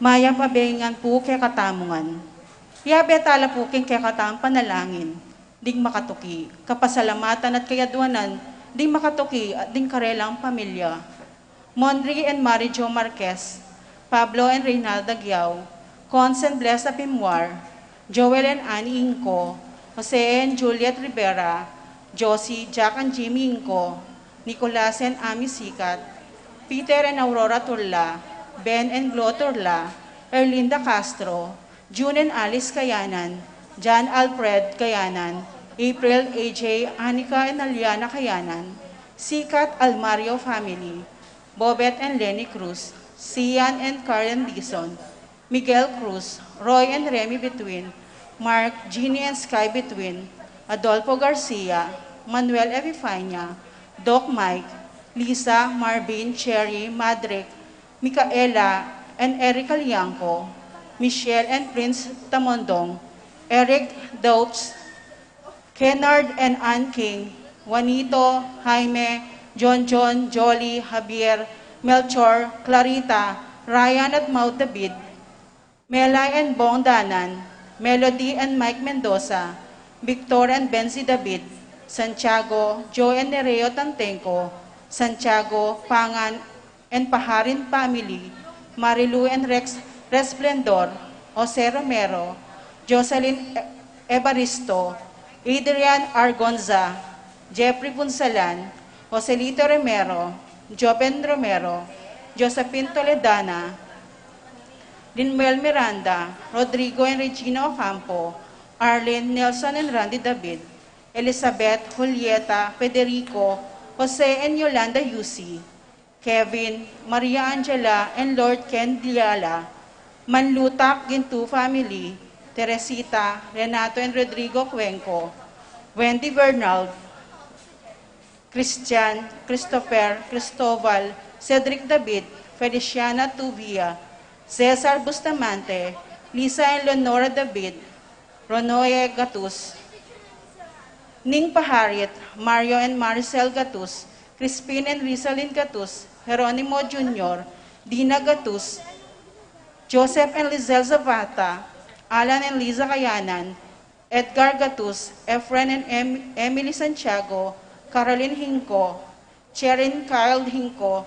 Maya pabengan po kay katamungan. Betala po king kay katang panalangin. Ding makatuki, kapasalamatan at kayadwanan, ding makatuki at ding karelang pamilya. Monri and Mary Jo Marquez, Pablo and Reynalda Giao, Cons and Bless Apimwar, Joel and Annie Inco, Jose and Juliet Rivera, Josie, Jack and Jimmy Inco, Nicolas and Ami Sikat, Peter and Aurora Turla, Ben and Glo Turla, Erlinda Castro, June and Alice Kayanan, John Alfred Kayanan, April, AJ, Anika and Aliana Kayanan, Sikat Almario family, Bobet and Lenny Cruz, Sian and Karen Dizon, Miguel Cruz, Roy and Remy Between, Mark, Jeannie and Sky Between, Adolfo Garcia, Manuel Evifania, Doc Mike, Lisa, Marvin, Cherry, Madrick, Micaela, and Erica Liangco, Michelle and Prince Tamondong, Eric Dotes, Kennard and Ann King, Juanito, Jaime, John, Jolly, Javier, Melchor, Clarita, Ryan at Maud David, Melay and Bong Danan, Melody and Mike Mendoza, Victor and Benzi David, Santiago, Joe and Nereo Tantenco, Santiago, Pangan, and Paharin family, Marilu and Rex Resplendor, Jose Romero, Jocelyn Evaristo, Adrian Argonza, Jeffrey Punsalan, Joselito Romero, Joven Romero, Josephine Toledana, Linmel Miranda, Rodrigo and Regina Ocampo, Arlene, Nelson and Randy David, Elizabeth, Julieta, Federico, Jose and Yolanda Yusi, Kevin, Maria Angela and Lord Ken Diala, Manlutak Gintu family, Teresita, Renato and Rodrigo Cuenco, Wendy Bernal, Christian, Christopher, Cristobal, Cedric David, Feliciana Tuvia, Cesar Bustamante, Lisa and Leonora David, Ronoye Gatus, Ning Paharit, Mario and Maricel Gatus, Crispin and Rizalyn Gatus, Jeronimo Jr., Dina Gatus, Joseph and Lizelle Zapata, Alan and Liza Kayanan, Edgar Gatus, Efren and Emily Santiago, Caroline Hinco, Cherin Kyle Hinco,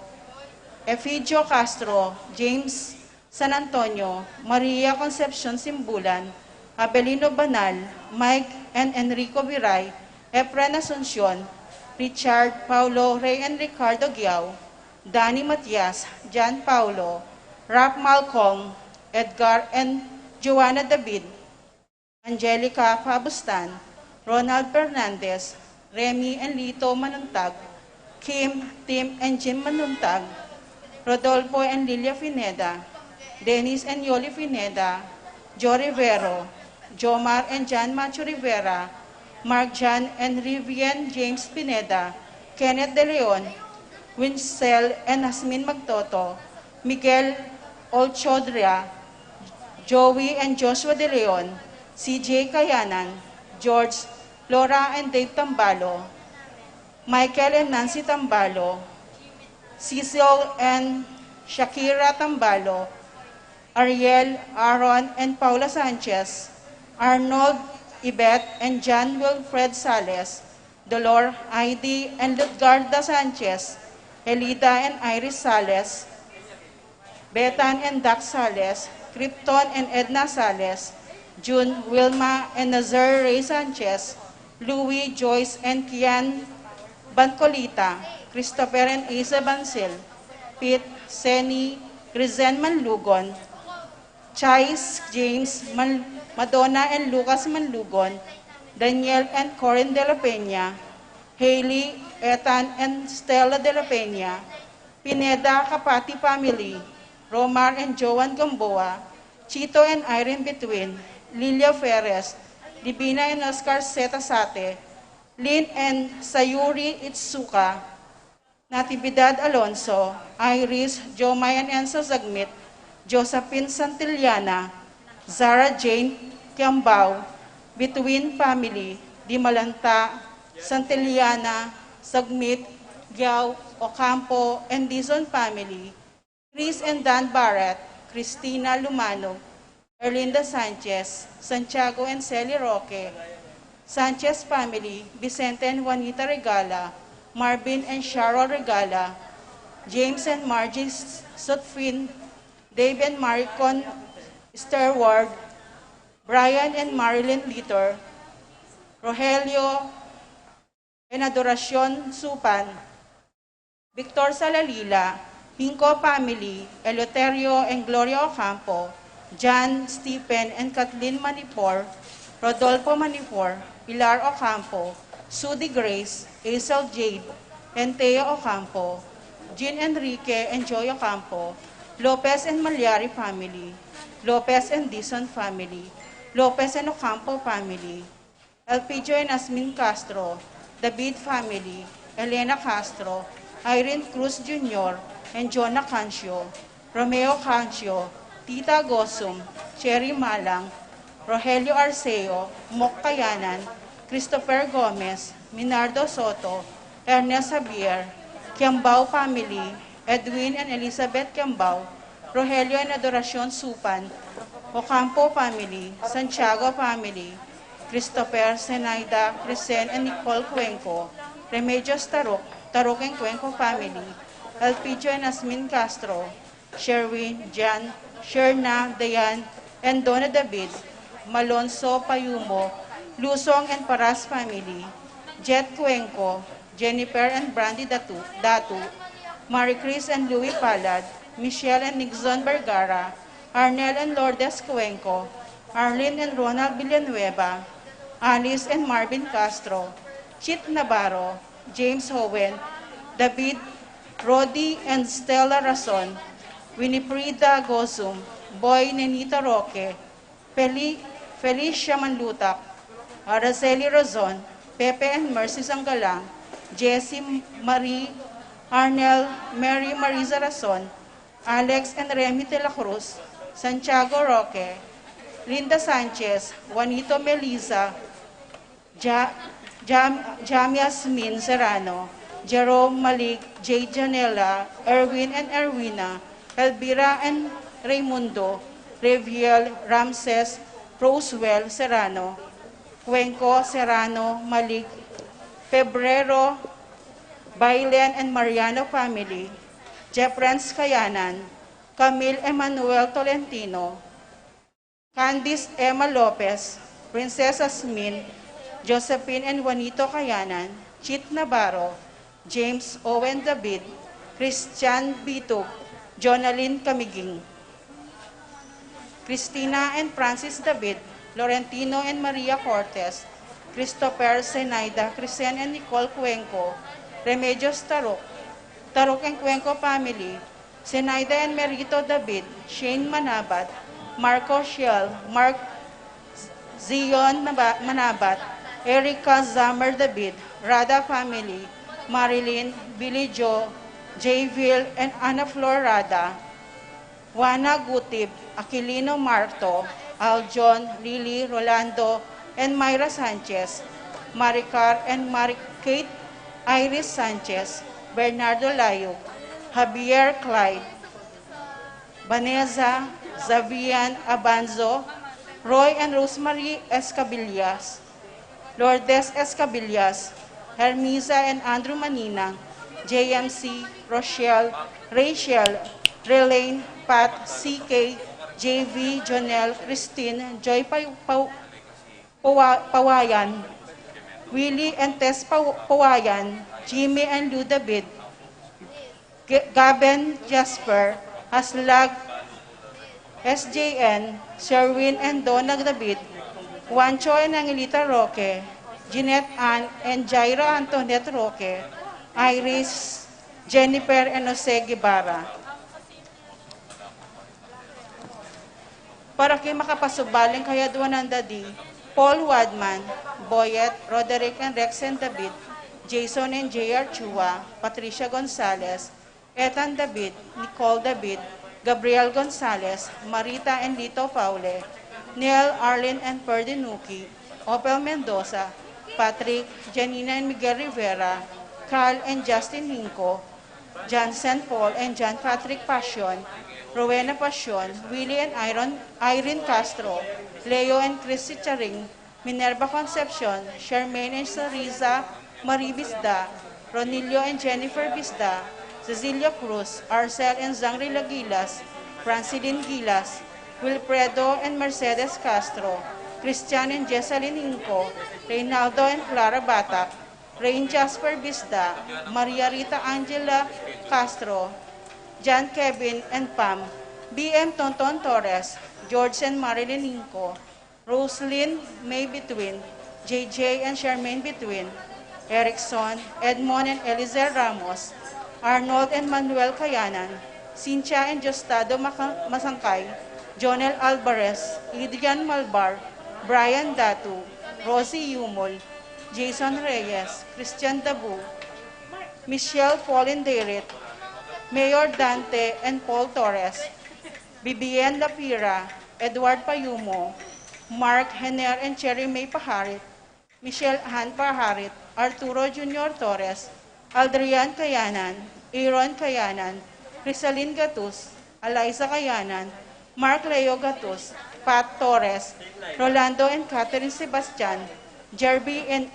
Efidio Castro, James San Antonio, Maria Concepcion Simbulan, Abelino Banal, Mike and Enrico Viray, Efren Asuncion, Richard, Paulo, Ray and Ricardo Giao, Danny Matias, John Paulo, Rap Malcolm, Edgar and Joanna David, Angelica Fabustan, Ronald Fernandez, Remy and Lito Manuntag, Kim, Tim and Jim Manuntag, Rodolfo and Lilia Fineda, Dennis and Yoli Fineda, Joe Rivero, Jomar and John Macho Rivera, Mark John and Rivian James Pineda, Kenneth De Leon, Winsel and Asmin Magtoto, Miguel Olchodria, Joey and Joshua De Leon, CJ Kayanan, George, Laura and Dave Tambalo, Michael and Nancy Tambalo, Cecil and Shakira Tambalo, Ariel, Aaron and Paula Sanchez, Arnold, Ibet and John Wilfred Sales, Dolor, Heidi and Ludgarda Sanchez, Elida and Iris Sales, Betan and Dax Sales, Krypton and Edna Sales, June, Wilma and Nazar Ray Sanchez, Louie, Joyce and Kian Bancolita, Christopher and Isa Bancil, Pete, Seni, Grizen Manlugon, Chais, James, Madonna and Lucas Manlugon, Daniel and Corin De La Peña, Hailey, Ethan and Stella De La Peña, Pineda Kapati family, Romar and Joan Gamboa, Chito and Irene Between, Lilia Ferres, Divina and Oscar Zetasate, Lynn and Sayuri Itsuka, Natividad Alonso, Iris, Jomay and Enzo Zagmit, Josephine Santillana, Zara Jane Kiambao, Between family, Dimalanta, Santillana, Zagmit, Giao, Ocampo, and Dizon family, Chris and Dan Barrett, Cristina Lumano, Erlinda Sanchez, Santiago and Celi Roque, Sanchez family, Vicente and Juanita Regala, Marvin and Cheryl Regala, James and Margie Sutphin, Dave and Maricon Sterward, Brian and Marilyn Litter, Rogelio and Adoracion Supan, Victor Salalila, Hinco family, Eleuterio and Gloria Ocampo, John, Stephen and Kathleen Manipor, Rodolfo Manipor, Pilar Ocampo, Sudi Grace, Hazel Jade, and Thea Ocampo, Jean Enrique and Joy Ocampo, Lopez and Malyari family, Lopez and Dison family, Lopez and Ocampo family, Elpidio and Asmin Castro, David family, Elena Castro, Irene Cruz Jr., and Jonah Cancio, Romeo Cancio, Tita Gosum, Cherry Malang, Rogelio Arceo, Mok Kayanan, Christopher Gomez, Minardo Soto, Ernest Javier, Kiambao family, Edwin and Elizabeth Kiambao, Rogelio and Adoracion Supan, Ocampo family, Santiago family, Christopher, Zenaida, Crescen and Nicole Cuenco, Remedios Tarok, Tarok and Cuenco family, Elpidio and Asmin Castro, Sherwin, Jan, Sherna, Dayan, and Donna David, Malonzo Payumo, Lusong and Paras family, Jet Cuenco, Jennifer and Brandy Datu, Marie Chris and Louis Palad, Michelle and Nixon Vergara, Arnel and Lourdes Cuenco, Arlene and Ronald Villanueva, Alice and Marvin Castro, Chit Navarro, James Howen, David, Rodi and Stella Rason, Winifrida Gosum, Boy Nenita Roque, Felicia Manlutak, Araceli Rozon, Pepe and Mercy Sanggalang, Jessie Marie, Arnel, Mary Marisa Rason, Alex and Remy de la Cruz, Santiago Roque, Linda Sanchez, Juanito Melisa, Jamiasmin Serrano, Jerome Malik, Jade Janela, Erwin and Erwina, Elvira and Raimundo, Reviel, Ramses, Rosewell Serrano, Cuenco Serrano, Malik, Febrero, Bailen and Mariano family, Jeffrens Kayanan, Camille Emmanuel Tolentino, Candice Emma Lopez, Princess Asmin, Josephine and Juanito Kayanan, Chit Navarro, James Owen David, Christian Bitug, Jonalyn Camiging, Christina and Francis David, Laurentino and Maria Cortez, Christopher Zenaida, Crescen and Nicole Cuenco, Remedios Tarok, Tarok and Cuenco family, Zenaida and Merito David, Shane Manabat, Marco Shiel, Mark Zion Manabat, Erica Zamer David, Rada family, Marilyn, Billy Joe, Jayville and Ana Flor Rada, Juana Gutib, Aquilino Marto, Aljon, Lily, Rolando, and Myra Sanchez, Maricar and Kate, Iris Sanchez, Bernardo Layog, Javier Clyde, Vanessa, Zavian Abanzo, Roy and Rosemary Escabillas, Lourdes Escabillas, Hermisa and Andrew Manina, JMC, Rochelle, Rachel, Relaine, Pat, CK, JV, Jonel, Christine, Joy Pawayan, Willie and Tess Pawayan, Jimmy and Lou David, Gaben Jasper, Haslag, SJN, Sherwin and Donna David, Juancho and Angelita Roque, Jeanette Ann and Jaira Antoinette Roque, Iris, Jennifer and Jose Guevara. Para kay makapasubaling kaya duwanan dadi, Paul Wadman, Boyet, Roderick and Rex and David, Jason and J.R. Chua, Patricia Gonzalez, Ethan David, Nicole David, Gabriel Gonzalez, Marita and Lito Faule, Neil, Arlene and Perdinuki, Opel Mendoza, Patrick, Janina and Miguel Rivera, Carl and Justin Hinco, John St. Paul and John Patrick Passion, Rowena Passion, Willie and Irene Castro, Leo and Christy Charing, Minerva Concepcion, Charmaine and Sariza Marie Bisda, Ronilio and Jennifer Bisda, Cecilia Cruz, Arcel and Zangri Lagilas, Francilin Gilas, Wilfredo and Mercedes Castro, Christian and Jessalyn Inco, Reynaldo and Clara Batak, Rain Jasper Bisda, Maria Rita Angela Castro, John Kevin and Pam, BM Tonton Torres, George and Marilyn Inco, Roslyn May Between, JJ and Charmaine Between, Erickson, Edmond and Elizer Ramos, Arnold and Manuel Kayanan, Cynthia and Jostado Masangkay, Jonel Alvarez, Adrian Malbar, Brian Datu, Rosie Yumol, Jason Reyes, Christian Dabu, Michelle Pauline Derit, Mayor Dante and Paul Torres, Vivian Lapira, Edward Payumo, Mark Henner and Cherry May Paharit, Michelle Han Paharit, Arturo Junior Torres, Aldrian Kayanan, Aaron Kayanan, Rizalyn Gatus, Eliza Kayanan, Mark Leo Gatus, Pat Torres, Rolando and Catherine Sebastian, Jerby and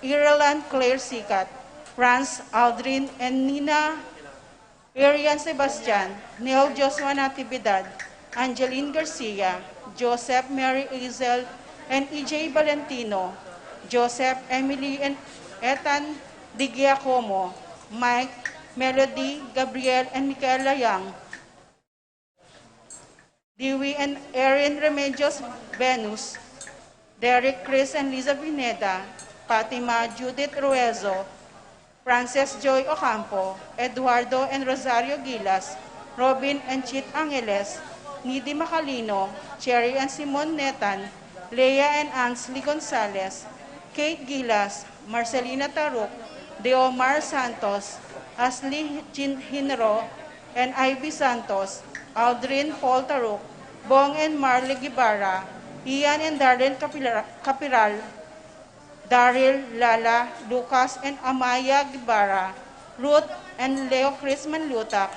Ireland Claire Sikat, Franz Aldrin and Nina Arian Sebastian, Neil Joshua Natividad, Angeline Garcia, Joseph Mary Ezel and EJ Valentino, Joseph Emily and Ethan Di Giacomo, Mike, Melody, Gabriel and Michaela Yang, Dewey and Erin Remedios Venus, Derek Chris and Liza Pineda, Fatima Judith Ruezo, Frances Joy Ocampo, Eduardo and Rosario Gilas, Robin and Chit Angeles, Nidi Macalino, Cherry and Simon Netan, Leah and Ansley Gonzalez, Kate Gilas, Marcelina Taruk, Deomar Santos, Ashley Hinro, and Ivy Santos, Aldrin Paul Taruk, Bong and Marley Gibara, Ian and Darren Capiral, Daryl, Lala, Lucas and Amaya Gibara, Ruth and Leo Chrisman Lutak,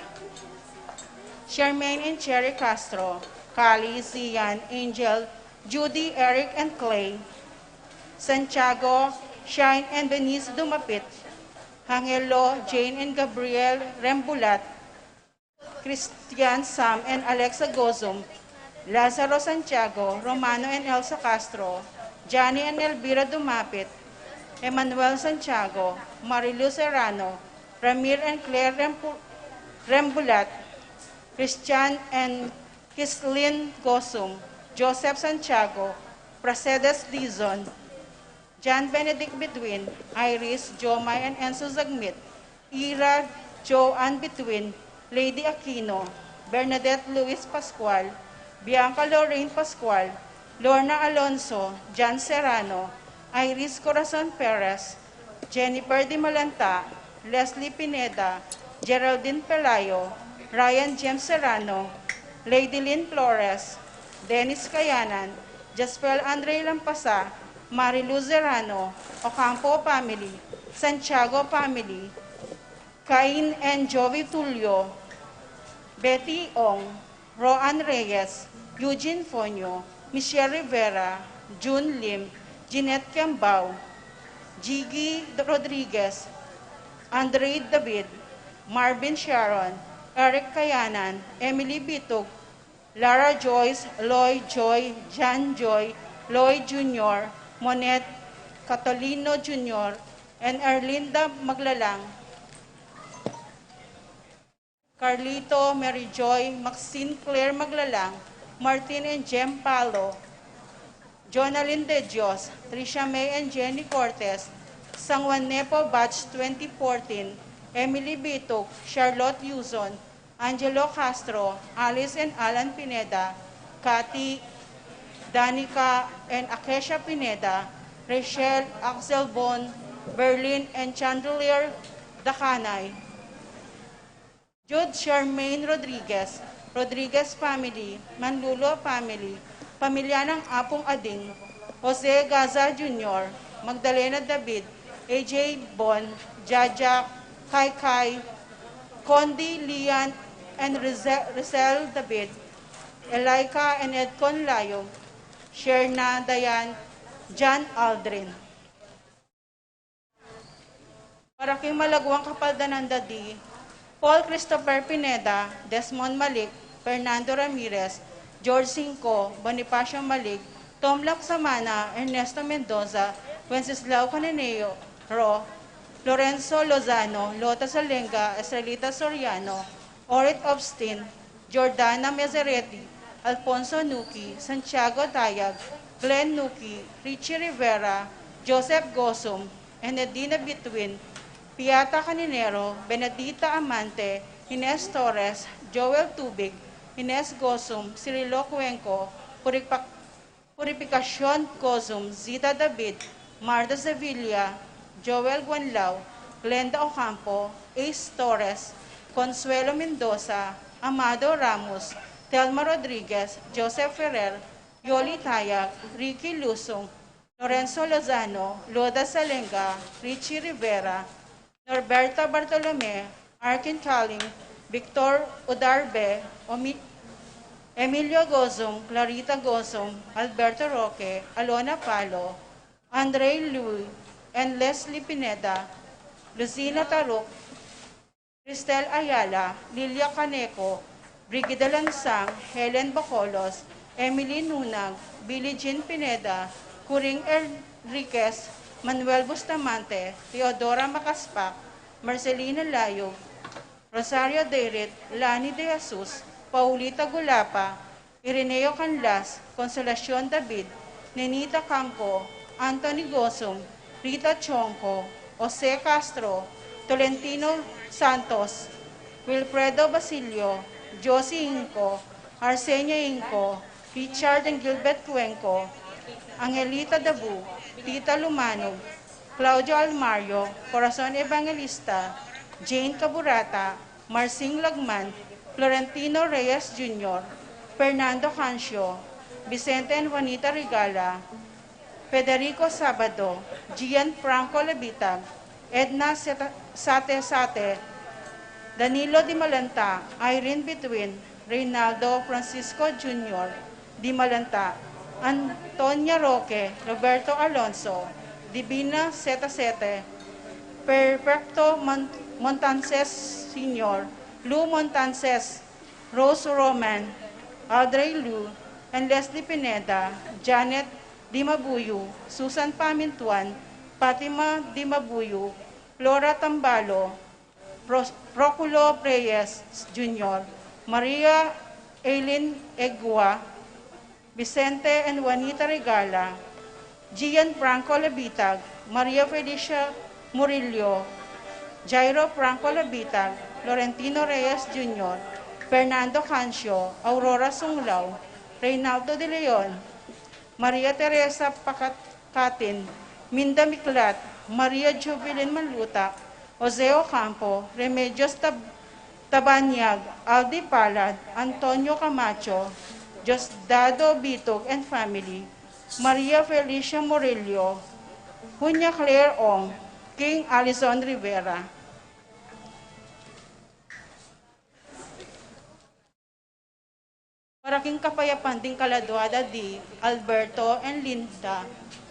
Charmaine and Cherry Castro, Kali, Zian, Angel, Judy, Eric and Clay, Santiago, Shine and Denise Dumapit, Hangelo, Jane and Gabriel Rembulat, Christian, Sam and Alexa Gozum, Lazaro Santiago, Romano and Elsa Castro, Johnny and Elvira Dumapit, Emmanuel Santiago, Marilu Serrano, Ramir and Claire Rembulat, Christian and Kislin Gosum, Joseph Santiago, Pracedes Dizon, John Benedict Between, Iris, Jomay and Enzo Zagmit, Ira, Joanne Between, Lady Aquino, Bernadette Luis Pascual, Bianca Lorraine Pascual, Lorna Alonso, John Serrano, Iris Corazon Perez, Jennifer Di Malanta, Leslie Pineda, Geraldine Pelayo, Ryan James Serrano, Lady Lynn Flores, Dennis Kayanan, Jaspel Andre Lampasa, Marilu Zerano, Ocampo Family, Santiago Family, Cain and Jovi Tulio, Betty Ong, Roan Reyes, Eugene Fonyo, Michelle Rivera, June Lim, Jeanette Cambao, Jiggy Rodriguez, Andre David, Marvin Sharon, Eric Kayanan, Emily Bitug, Lara Joyce, Lloyd Joy, Jan Joy, Lloyd Jr., Monet Catolino Jr., and Erlinda Maglalang, Carlito, Mary Joy, Maxine Claire Maglalang, Martin and Jem Palo, Jonalyn De Dios, Tricia May and Jenny Cortez, San Juan Nepo Batch 2014, Emily Bitug, Charlotte Yuzon, Angelo Castro, Alice and Alan Pineda, Cathy, Danica and Acacia Pineda, Rachel, Axel Bon, Berlin and Chandelier Dakanay, Jude Charmaine Rodriguez, Rodriguez Family, Manlulo Family, Pamilya ng Apong Ading, Jose Gaza Jr., Magdalena David, AJ Bon, Jaja, Kai Kai, Condi, Lian, and Rizel David, Elaika and Edcon Layog, Sherna Dayan, John Aldrin. Paraking Malagwang Kapaldanan Dadi, Paul Christopher Pineda, Desmond Malik, Fernando Ramirez, George Cinco, Bonifacio Malig, Tom Laksamana, Ernesto Mendoza, Wenceslao Cananeo, Ro, Lorenzo Lozano, Lota Salenga, Estrelita Soriano, Orit Obstin, Jordana Mezeretti, Alfonso Nuki, Santiago Tayag, Glenn Nuki, Richie Rivera, Joseph Gosum, Enedina Bitwin, Piata Caninero, Benedita Amante, Ines Torres, Joel Tubig, Ines Gosum, Cirilo Cuenco, Purificacion Gosum, Zita David, Marta Sevilla, Joel Guanlao, Glenda Ocampo, Ace Torres, Consuelo Mendoza, Amado Ramos, Telma Rodriguez, Joseph Ferrer, Yoli Tayag, Ricky Lusong, Lorenzo Lozano, Loda Salenga, Richie Rivera, Norberta Bartolome, Arkin Kaling, Victor Udarbe, Emilio Gozong, Clarita Gozong, Alberto Roque, Alona Palo, Andre Louis, and Leslie Pineda, Lucina Taruk, Cristel Ayala, Lilia Caneco, Brigida Lansang, Helen Bacolos, Emily Nunag, Billie Jean Pineda, Kuring Enriquez, Manuel Bustamante, Teodora Macaspac, Marcelina Layog, Rosario Deirit, Lani De Jesus, Paulita Gulapa, Ireneo Canlas, Consolacion David, Nenita Campo, Anthony Gosum, Rita Chonco, Jose Castro, Tolentino Santos, Wilfredo Basilio, Josie Inco, Arsenia Inco, Richard and Gilbert Cuenco, Angelita Dabu, Tita Lumanog, Claudio Almario, Corazon Evangelista, Jane Caburata, Marcing Lagman, Florentino Reyes Jr., Fernando Cancio, Vicente and Juanita Regala, Federico Sabado, Gian Franco Lebitag, Edna Sate, Danilo Di Malanta, Irene Betwin, Reynaldo Francisco Jr., Di Malanta, Antonia Roque, Roberto Alonso, Divina Sete, Perfecto Montances Sr., Lou Montances, Rose Roman, Audrey Lu, and Leslie Pineda, Janet Dimabuyo, Susan Pamintuan, Fatima Dimabuyo, Flora Tambalo, Proculo Reyes Jr., Maria Eileen Egua, Vicente and Juanita Regala, Gian Franco Labitag, Maria Felicia Murillo, Jairo Franco Labitag, Florentino Reyes Jr., Fernando Cancio, Aurora Sunglao, Reynaldo De Leon, Maria Teresa Pakatin, Minda Miklat, Maria Jubilin Manlutak, Jose Ocampo, Remedios Tabanyag, Aldi Palad, Antonio Camacho, Diosdado Bitog and family, Maria Felicia Murillo, Junia Claire Ong, King Alison Rivera. Paraking Kapayapan ding Kaladuada di Alberto and Linda,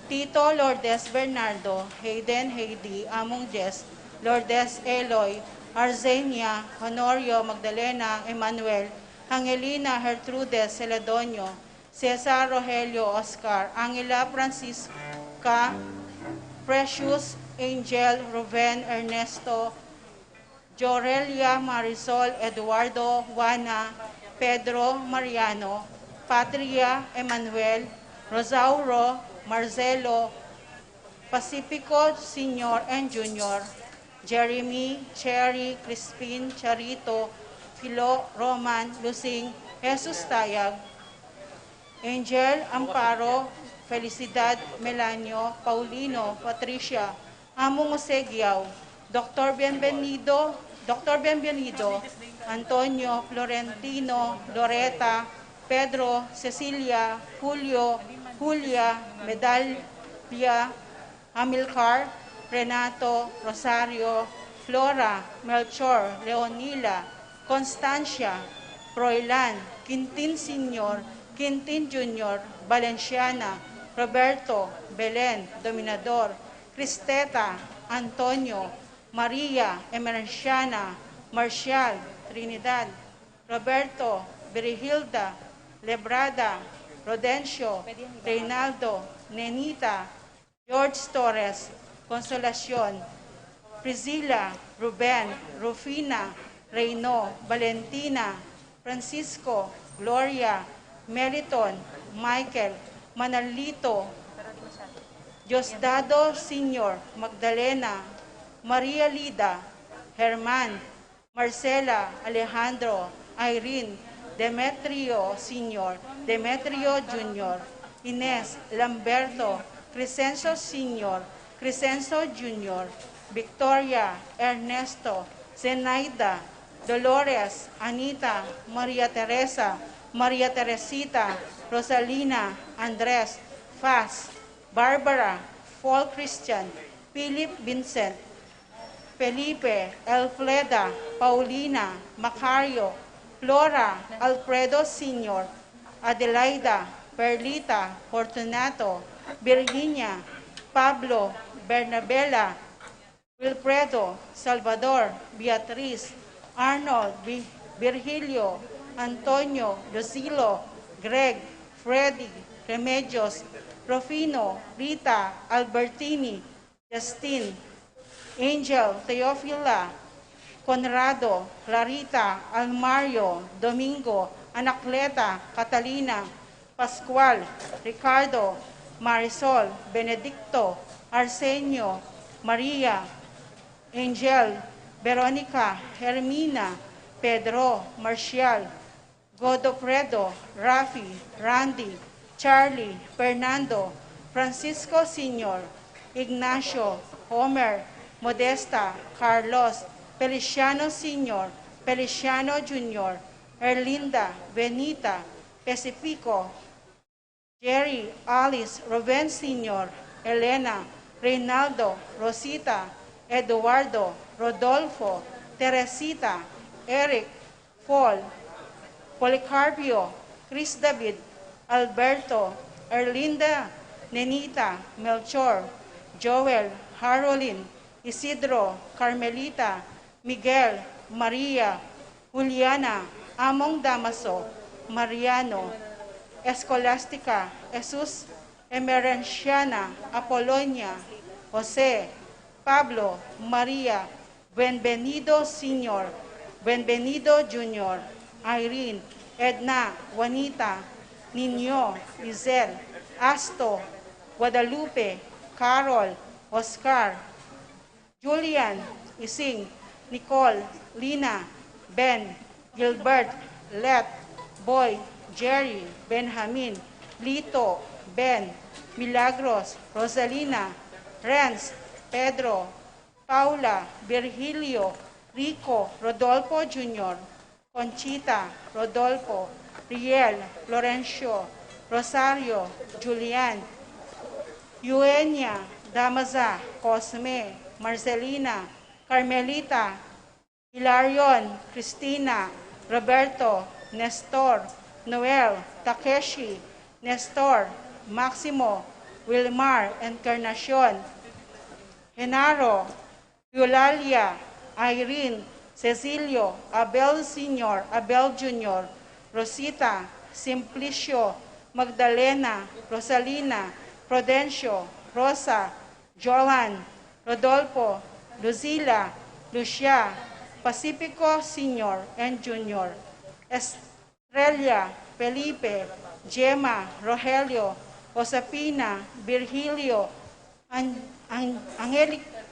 Tito Lourdes Bernardo, Hayden Heidi, Among Jess, Lourdes Eloy, Arzenia, Honorio, Magdalena, Emmanuel, Angelina Gertrudes Celedonio, Cesar Rogelio Oscar, Angela Francisca, Precious Angel, Ruben Ernesto, Jorelia Marisol, Eduardo, Juana, Pedro Mariano, Patria Emmanuel, Rosauro, Marcelo, Pacifico Senior and Junior, Jeremy, Cherry, Crispin, Charito, Philo, Roman, Lusing, Jesus Tayag, Angel, Amparo, Felicidad, Melanio, Paulino, Patricia, Among Osegiao, Dr. Bienvenido, Antonio, Florentino, Loreta, Pedro, Cecilia, Julio, Julia, Medalia, Amilcar, Renato, Rosario, Flora, Melchor, Leonila, Constancia, Froilan, Quintin Senior, Quintin Junior, Valenciana, Roberto, Belen, Dominador, Cristeta, Antonio, Maria, Emerciana, Marcial, Trinidad, Roberto, Berihilda, Lebrada, Rodencio, Reynaldo, Nenita, George Torres, Consolacion, Priscilla, Ruben, Rufina, Reyno, Valentina, Francisco, Gloria, Meriton, Michael, Manalito, Diosdado Senior, Magdalena, Maria Lida, Herman, Marcela, Alejandro, Irene, Demetrio Senior, Demetrio Junior, Ines, Lamberto, Crescenzo Senior, Crescenzo Junior, Victoria, Ernesto, Zenaida, Dolores, Anita, Maria Teresa, Maria Teresita, Rosalina, Andres, Faz, Barbara, Paul Christian, Philip Vincent, Felipe, Elfreda, Paulina, Macario, Flora, Alfredo Senior, Adelaida, Perlita, Fortunato, Virginia, Pablo, Bernabela, Wilfredo, Salvador, Beatriz, Arnold, Virgilio, Antonio, Lucilo, Greg, Freddy, Remedios, Rufino, Rita, Albertini, Justin, Angel, Teofila, Conrado, Clarita, Almario, Domingo, Anacleta, Catalina, Pascual, Ricardo, Marisol, Benedicto, Arsenio, Maria, Angel, Veronica, Hermina, Pedro, Marcial, Godofredo, Rafi, Randy, Charlie, Fernando, Francisco Senior, Ignacio, Homer, Modesta, Carlos, Feliciano Senior, Feliciano Junior, Erlinda, Benita, Pacifico, Jerry, Alice, Ruben Senior, Elena, Reynaldo, Rosita, Eduardo, Rodolfo, Teresita, Eric, Paul, Policarpio, Chris David, Alberto, Erlinda, Nenita, Melchor, Joel, Harolin, Isidro, Carmelita, Miguel, Maria, Juliana, Among Damaso, Mariano, Escolastica, Jesus, Emerenciana, Apolonia, Jose, Pablo, Maria, Benvenido Senior, Benvenido Junior, Irene, Edna, Juanita, Nino, Lizel, Asto, Guadalupe, Carol, Oscar, Julian, Ising, Nicole, Lina, Ben, Gilbert, Let, Boy, Jerry, Benjamin, Lito, Ben, Milagros, Rosalina, Renz, Pedro, Paula, Virgilio, Rico, Rodolfo Jr., Conchita, Rodolfo, Riel, Florencio, Rosario, Julian, Eugenia, Damaza, Cosme, Marcelina, Carmelita, Hilarion, Cristina, Roberto, Nestor, Noel, Takeshi, Nestor, Maximo, Wilmar, Encarnacion, Genaro, Eulalia, Irene, Cecilio, Abel Sr., Abel Jr., Rosita, Simplicio, Magdalena, Rosalina, Prudencio, Rosa, Joan, Rodolfo, Lucila, Lucia, Pacifico Sr. and Jr., Estrella, Felipe, Gemma, Rogelio, Josefina, Virgilio,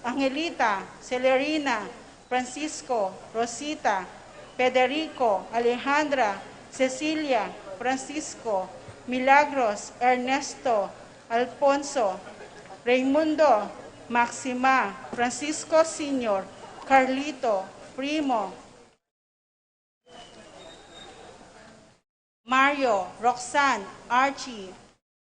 Angelita, Celerina, Francisco, Rosita, Federico, Alejandra, Cecilia, Francisco, Milagros, Ernesto, Alfonso, Raimundo, Maxima, Francisco Sr., Carlito, Primo, Mario, Roxanne, Archie,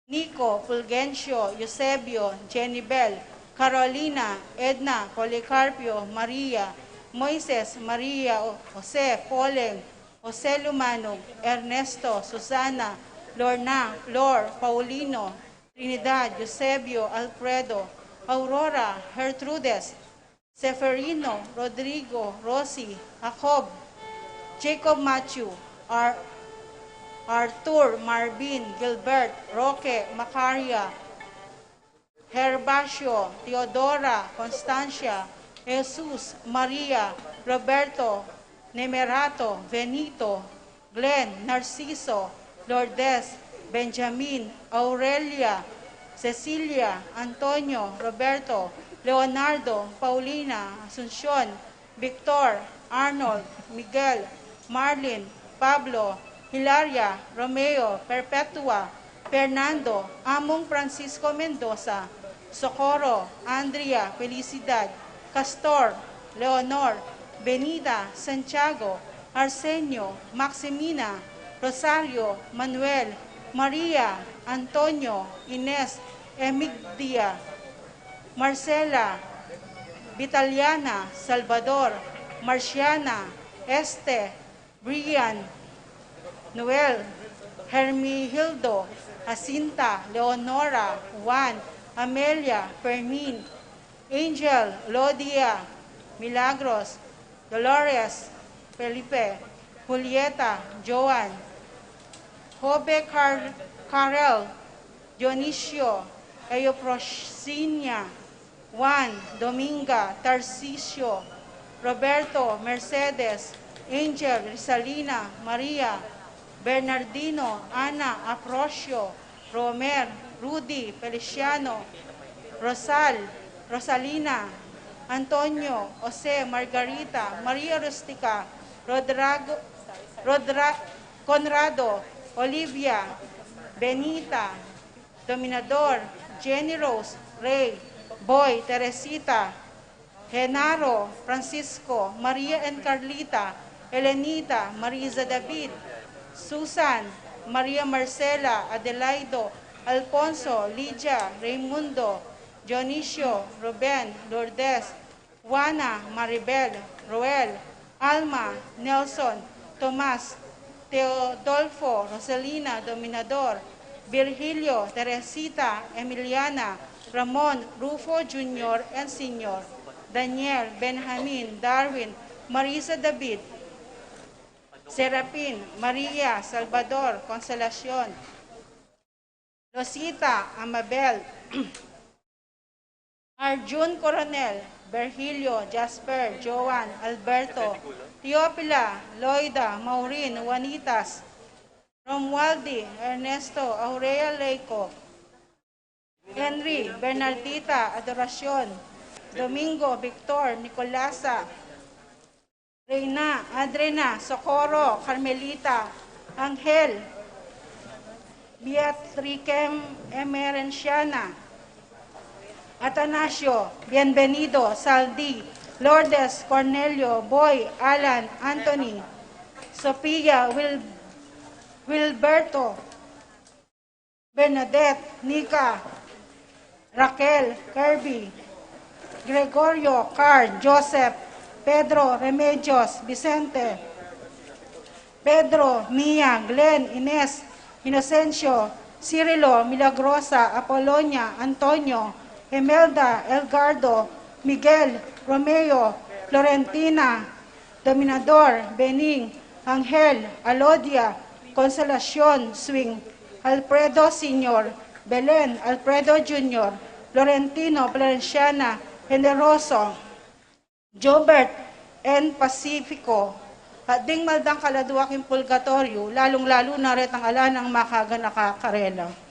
Nico, Fulgencio, Eusebio, Jenibel, Carolina, Edna, Policarpio, Maria, Moises, Maria, Jose, Poleng, Jose Lumanog, Ernesto, Susana, Lorna, Flor, Paulino, Trinidad, Eusebio, Alfredo, Aurora, Gertrudes, Seferino, Rodrigo, Rosie, Jacob, Jacob Matthew, Arthur, Marvin, Gilbert, Roque, Macaria, Herbacio, Teodora, Constancia, Jesus, Maria, Roberto, Nemerato, Benito, Glenn, Narciso, Lourdes, Benjamin, Aurelia, Cecilia, Antonio, Roberto, Leonardo, Paulina, Asuncion, Victor, Arnold, Miguel, Marlin, Pablo, Hilaria, Romeo, Perpetua, Fernando, Among Francisco Mendoza, Socorro, Andrea, Felicidad, Castor, Leonor, Benita, Santiago, Arsenio, Maximina, Rosario, Manuel, Maria, Antonio, Ines, Emigdia, Marcela, Vitaliana, Salvador, Marciana, Este, Brian, Noel, Hermihildo, Jacinta, Leonora, Juan, Amelia, Fermin, Angel, Lodia, Milagros, Dolores, Felipe, Julieta, Joan, Jobe Carel, Dionisio, Eoprosinia, Juan, Dominga, Tarcisio, Roberto, Mercedes, Angel, Risalina, Maria, Bernardino, Ana, Afrosio, Romer, Rudy, Feliciano, Rosal, Rosalina, Antonio, Jose, Margarita, Maria Rustica, Rodrago, Conrado, Olivia, Benita, Dominador, Jenny Rose, Ray, Boy, Teresita, Genaro, Francisco, Maria and Carlita, Elenita, Marisa David, Susan, Maria Marcela, Adelaido, Alfonso, Lydia, Raimundo, Dionisio, Ruben, Lourdes, Juana, Maribel, Roel, Alma, Nelson, Tomas, Teodolfo, Rosalina, Dominador, Virgilio, Teresita, Emiliana, Ramon, Rufo Jr. and Sr., Daniel, Benjamin, Darwin, Marisa David, Serapin, Maria, Salvador, Consolacion, Rosita, Amabel, Arjun Coronel, Virgilio, Jasper, Joan, Alberto, Teopila, Loida, Maureen, Juanitas, Romualdi, Ernesto, Aurea Leico, Henry, Bernardita, Adoracion, Domingo, Victor, Nicolasa, Reina, Adrena, Socorro, Carmelita, Angel, Beatricem Emerenciana, Atanasio, Bienvenido, Saldi, Lourdes, Cornelio, Boy, Alan, Anthony, Sophia, Wilberto, Bernadette, Nika, Raquel, Kirby, Gregorio, Carl, Joseph, Pedro, Remedios, Vicente, Pedro, Mia, Glenn, Ines, Inocencio, Cirilo, Milagrosa, Apolonia, Antonio, Emelda, Elgardo, Miguel, Romeo, Florentina, Dominador, Bening, Angel, Alodia, Consolacion, Swing, Alfredo Sr., Belen, Alfredo Jr., Florentino, Valenciana, Generoso, Jobert, N. Pacifico, at ding maldang kaladuak yung purgatorio, lalong-lalo na rin ang ala ng makaga nakakarela.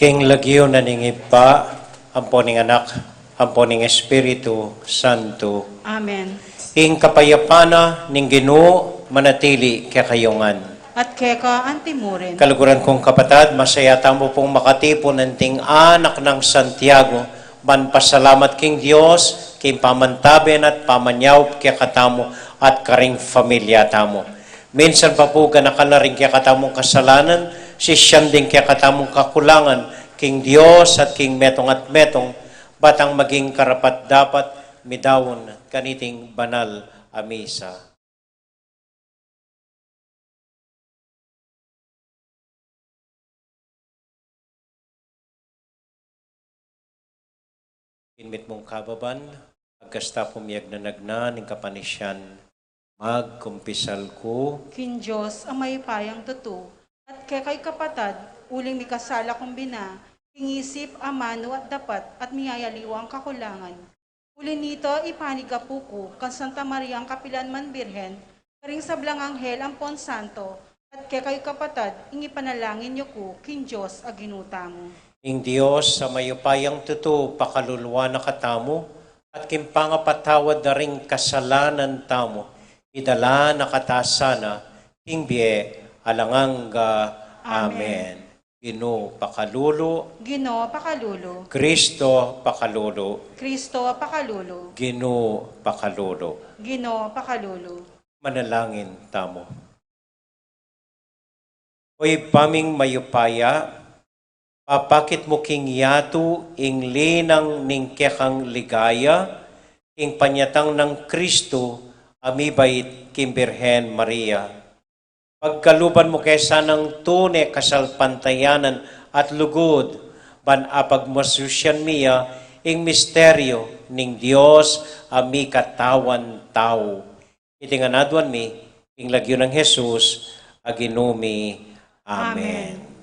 King lagyo na pa, amponing anak, amponing Espiritu Santo. Amen. Ing kapayapana ning Ginoo manatili kakayungan. At keka antimurin. Kaluguran kong kapatid, masaya tamo pong makatipon ng ting anak ng Santiago. Manpasalamat king Diyos, king pamantaben at pamanyaw kaya katamo at karing familia tamo. Minsan pa po ganakalaring kaya katamong kasalanan, sisyam din kaya katamong kakulangan, king Diyos at king metong at metong, batang maging karapat dapat midawon kaniting banal amisa. Inmit mong kababan, agkasta pumiyag na nagna, ning kapanisyan, magkumpisal ko. Kin Diyos ang may payang tutu. At kekay kapatad, uling mi kasala kong bina, ingisip amano at dapat at miyayaliwang kakulangan. Uli nito ipanigapuko, kan Santa Maria ang Kapilan man Birhen, karing sablang anghel ang Pon Santo, at kekay kapatad, ingipanalangin niyo ko, kin Diyos a ginuta mo. Ing Diyos sa mayupayang tuto, pakaluluwa na katamo, at kimpangapatawad na ring kasalanan tamo, idala na katasana, ing biye, alanganga. Amen. Ginoo pakalulo, Ginoo pakalulo, Kristo pakalulo, Kristo pakalulo, Ginoo pakalulo. Ginoo pakalulo. Manalangin tamo. Oy paming mayupaya, papakit mo king yatu ing linang ning kekang ligaya, ing panyatang ng Kristo, amibait king Birhen Maria. Pagkaluban mo kaysa ng tune kasalpantayanan at lugod, ban apag masusyan miya, ing misteryo ning Dios ami katawan tao. Iti nga nadwan mi, ing lagyo ng Jesus, aginumi. Amen.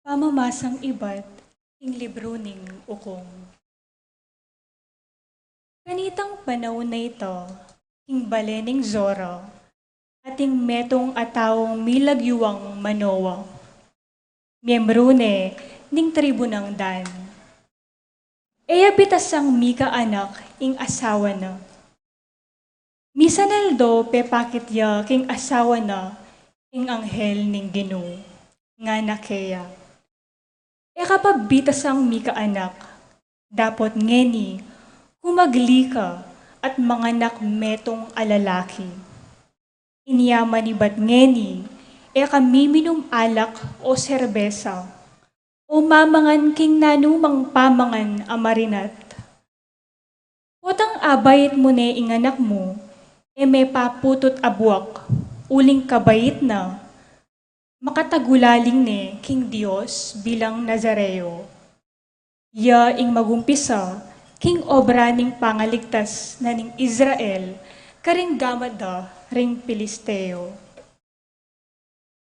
Pamamasang iba't ing libro ning ukong. Kanitang panahon na ito, ing balening Zora, ating metong atawong milagyuwang Manoa. Miyembro ning tribu ng Dan. Eya bitasang mika anak ing asawa na. Misanaldo pepakit ya king asawa na ing anghel ning Ginoo nga nakeya. Ekapabitasang mika anak, dapat ngeni, humagli ka at manganak metong alalaki. Inyaman iba't ngeni, kamiminum alak o serbesa, o mamangan king nanumang pamangan amarinat. Potang abayit mo ne inganak mo, may paputot abuak, uling kabayit na, makatagulaling ne king Dios bilang Nazareo. Ya ing magumpisa, king obra ning pangaligtas na ning Israel, karing gamada ring Pilisteo.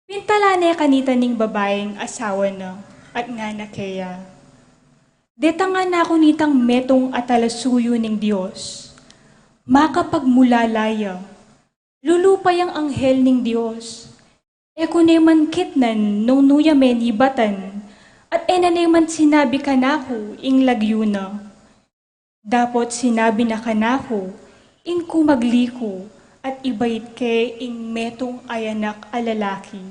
Pintala kanita ning babaeng asawa na at nga nakeya. Detanga na ako nitang metong atalasuyo ning Dios. Makapagmulalaya, lulupay ang anghel ning Dios. Kuneman kitnan nung nuyamen ibatan, at enaneman sinabi kanako ing lagyo na. Dapot sinabi na kanako, ing kumagliko, at ibait ke ing metong ayanak alalaki.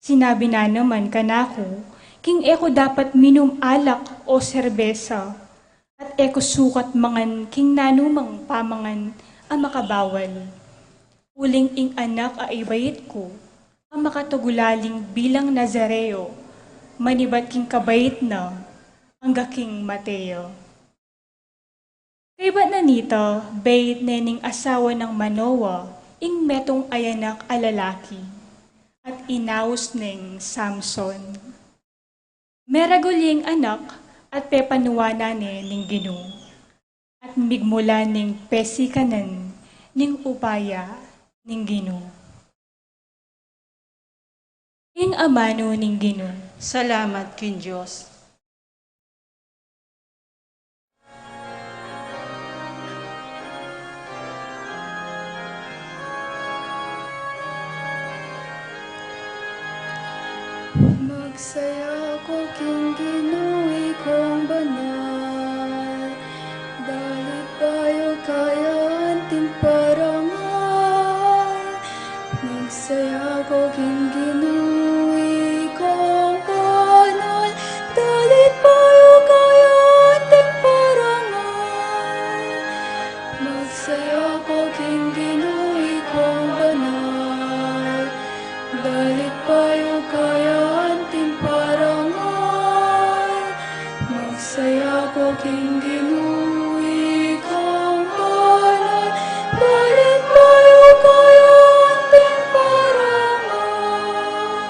Sinabi na naman kanako, king eko dapat minum alak o serbesa, at eko sukat mangan king nanumang pamangan ang makabawal. Uling ing anak a ibait ko, ang makatugulaling bilang Nazareo, manibat king kabait na, ang gaking Mateo. Kaiba na nito, bayit nening asawa ng Manoa, ing metong ayanak alalaki, at inaus ning Samson. Meraguling anak, at pepanuwana ning Ginoo. At migmula ning pesikanan ning upaya ning Ginoo. Ing amano ning Ginoo. Salamat kin Diyos. Magsaya ko king Ginoo kong banal, dalit payo kaya anting parangal. Magsaya ko king Ginoo kong banal, dalit payo kaya anting parangal. Magsaya ko king Ginoo kong banal, dalit payo kaya anting parangal. Magsaya ko king Ginoo kong banal, dalit payo kaya anting parangal.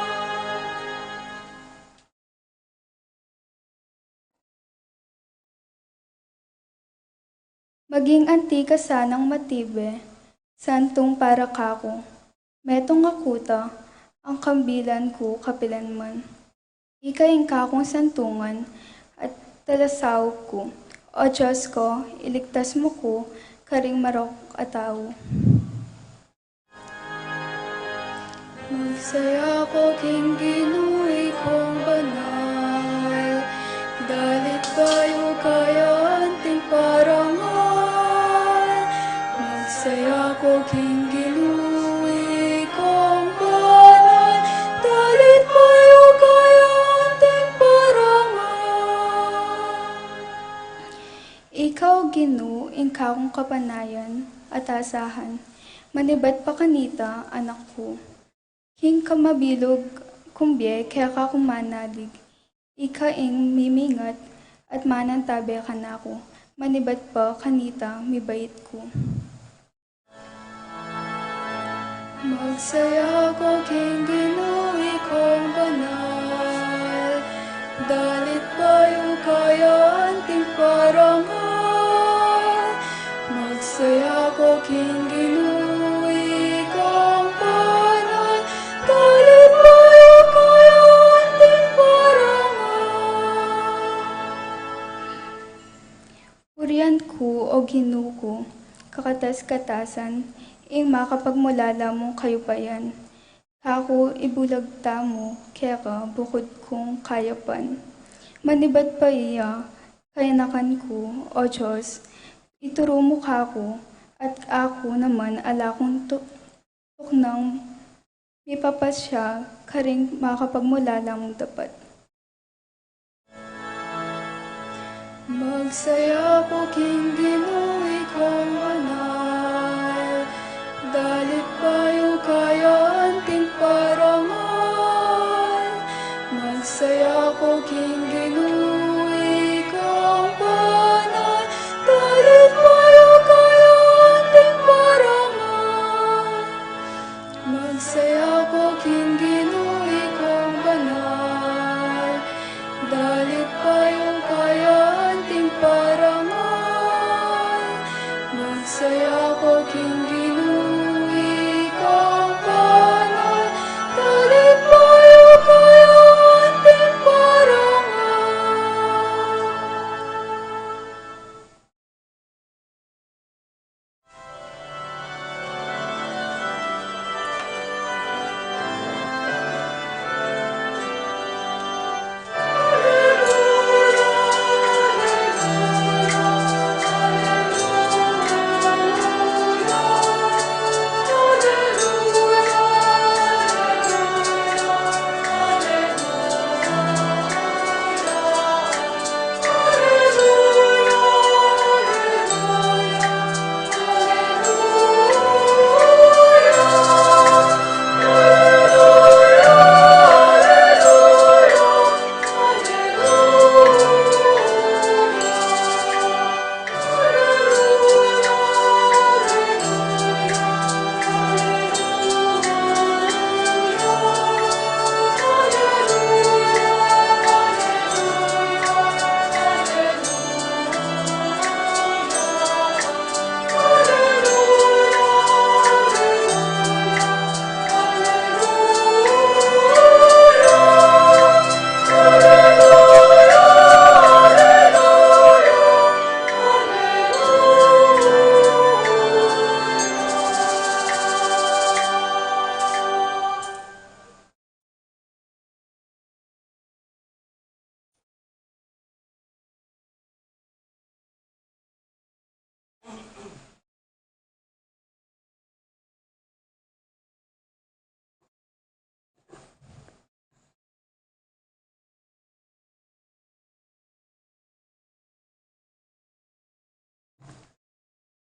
Maging antika sanang matibe, santong para kako. Metong akuta, ang kambilan ko kapilan man. Ikaing kakong santungan at talasaw ko. O Diyos ko, iligtas mo ko, karing marok ataw. Magsaya ko king Ginoo kong banal, dalit bayo kaya anting parangal. Magsaya ko king Ginoo kong banal, dalit bayo kaya anting parangal. Ikaw Ginoo ingka kong kapanayan at asahan, manibat pa kanita anak ko. King kamabilog kumbye kaya ka kumanalig, ika ing mimingat at manantabi ka na ko, manibat pa kanita mibait ko. Magsaya ko king Ginoo kong banal, dalit bayo kaya anting parangal. Magsaya ko king Ginoo kong banal, dalit bayo kaya anting parangal. Urian ko o Ginoo ko, kakatas-katasan, ing makapagmulala mong kayupayan. Kako ibulag ta mo, kaya ka bukod kong kayapan. Manibat pa iya, kayanakan ko, o Diyos, ituro mo kako, at ako naman ala kong tuknang mipapasya, karing makapagmulala mong dapat. Magsaya ko king Ginoo kong banal, dalit bayo kaya anting parangal. Magsaya ko king Ginoo kong banal, dalit bayo kaya anting parangal. Magsaya ko king Ginoo kong banal, dalit bayo kaya anting parangal. Magsaya ko king Ginoo kong banal, dalit bayo kaya anting parangal.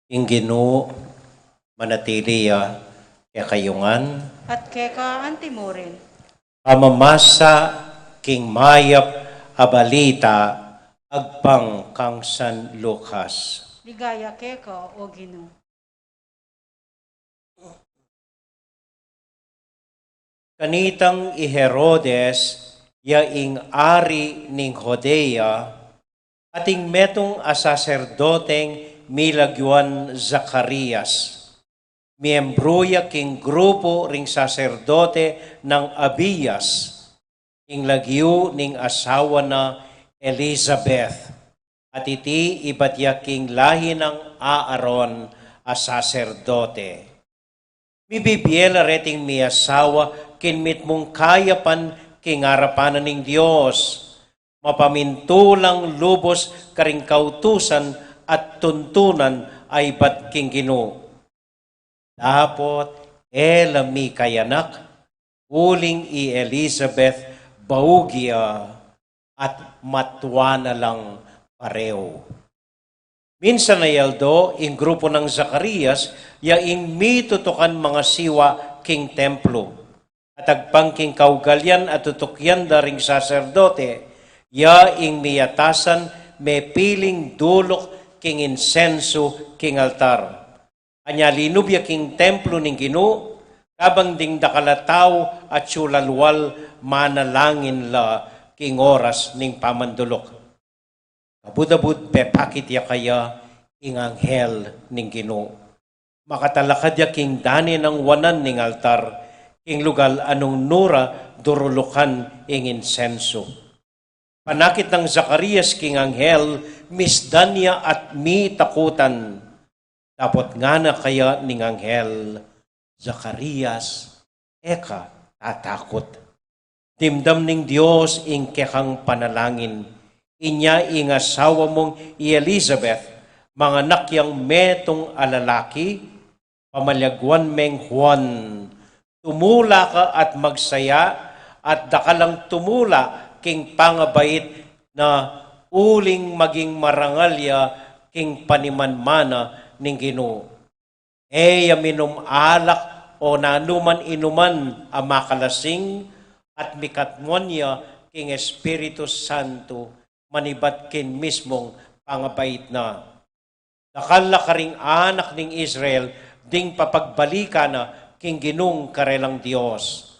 ing Ginoo manatiliya kaya kayungan, at keka antimorin. pamamasa king mayap abalita agpang kang San Lucas. Ligaya keka o Ginoo. Kanitang i Herodes yaing ari ning Judea ating metong a saserdoteng milagyuan Zacarias. Miyembro king grupo ring saserdote ng Abiyas, ing lagyo ning asawa na Elizabeth, at iti ibat king lahi ng Aaron a saserdote. Mibibiela reting mi asawa kinmit mong kayapan king arapanan ning Dios, mapamintulang lubos karing kautusan at tuntunan ay bat king Ginoo. Dapat elami kayanak, uling i Elizabeth baugya at matwa na lang pareho. Minsan na yaldo, ing grupo ng Zacarias, yaing mitutukan mga siwa king templo. At agpang king kaugalyan at tutukyan daring saserdote, yaing miyatasan may piling dulok king insenso king altar. Anya linubya king templo ning Ginoo, kabang ding dakalataw at sulalwal manalangin la king oras ning pamandulok. Kabudabud pepakit ya kaya ing anghel ning Ginoo. Makatalakad ya king dani ng wanan ning altar, king lugal anong nura durulukan ing insenso. Panakit ng Zacarias king anghel, misdan niya at mi takutan. Dapat nga na kaya ning anghel, Zacarias, eka tatakot. Dimdam ning Dios ing kekang panalangin, inya ing asawa mong i Elizabeth, mga nakyang metong alalaki, pamalyagwan meng Juan, tumula ka at magsaya, at dakalang tumula king pangabait na uling maging marangalya king panimanmana ning Ginoo. Eya minom alak o nanuman inuman ang makalasing at mikatmon niya king Espiritu Santo manibat kin mismong pangabait na. Dakala karing anak ning Israel ding papagbalika na king Ginong karelang Dios.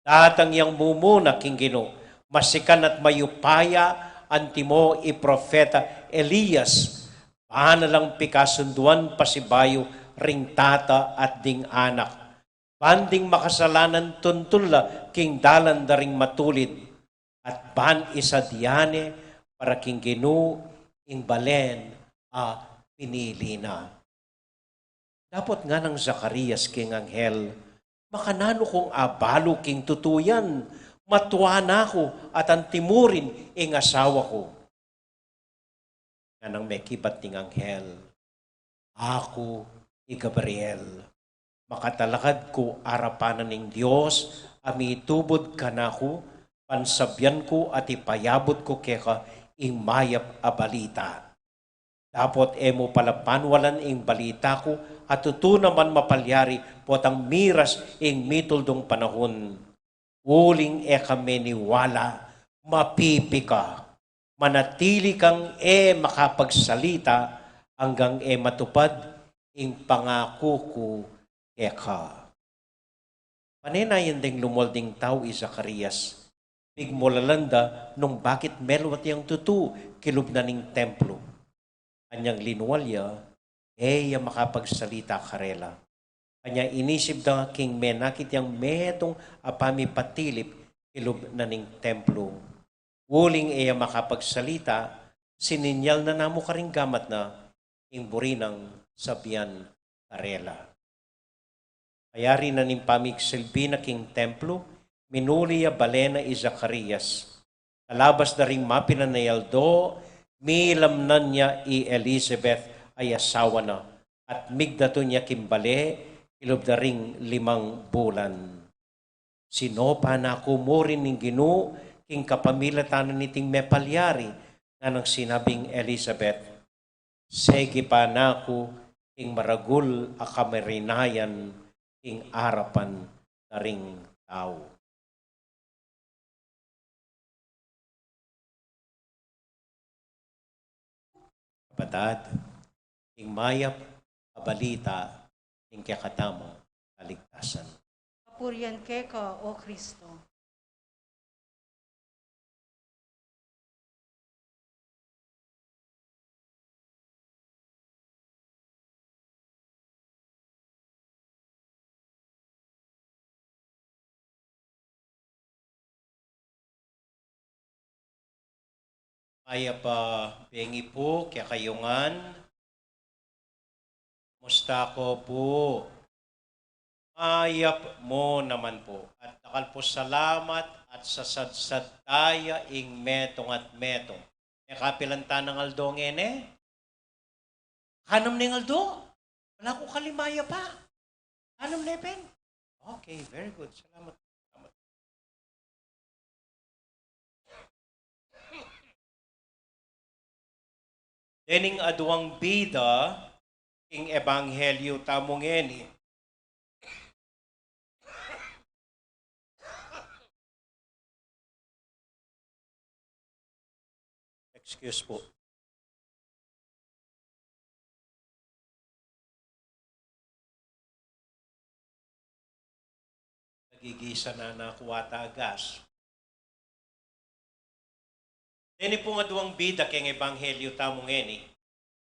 Datang yang mumuna king Ginoo, masikan at mayupaya antimo i propeta Elias, paano lang pikasunduan pasibayo ring tata at ding anak. Banding makasalanan tuntula king dalan daring matulid, at ban isa diyane para king Ginoo ing balen a pinili na. Dapat nga ng Zacarias king anghel, makanano kong abalo king tutuyan, matuwa na ako at antimurin ing asawa ko. Nga nang may kibat ting anghel, ako i Gabriel, makatalakad ko arapanan ning Dios, amitubod ka na ko, pansabyan ko at ipayabot ko keka ing mayap a balita. Dapat emo palapanwalan ing balita ko at tuto naman mapalyari potang miras ing mituldong panahon. Uling kami niwala, mapipika, manatili kang makapagsalita hanggang matupad ing pangako ko eka. Paninayan ding lumolding tao i Zacarias, bigmolalanda nung bakit melwat yang tutu kilub na ning templo. Anyang linuwalya, makapagsalita karela. Kanya inisip da king menakit yang metong apami patilip kilub na ning templo. Wuling makapagsalita, sininyal na namo karing gamat na ing burinang sabian karela. Kayari na ning pamigsilbi na king templo, minuli ya balena i Zacarias. Kalabas na ring mapinanayaldo, milamnan niya i Elizabeth ay asawa na, at migdato niya kimbale, ilob na ring 5 bulan. Sinopa na kumurin ning Ginoo, king kapamilatanan niting mepalyari, na nang sinabing Elizabeth, sige pa na ako, ing maragul a kamarinayan ing arapan na ring tao. Kapatad, ing mayap a balita ing kakatamo kaligtasan. Papurihan keka, O Kristo. Mayap pa bengi po kaya kayungan. Musta ko po? Mayap mo naman po. At takal po salamat at sasadsad taya ing metong at metong. E kapilanta ng aldo ngene? Hanam ng aldo? Wala ko kalimaya pa. Hanam nepen? Okay, very good. Salamat. Salamat. Dening aduang bida, ing ebanghelyo tamongeni. Excuse po. Nagigisa na nakuwata gas. Dini po nga duwang bida keng ebanghelyo tamongeni.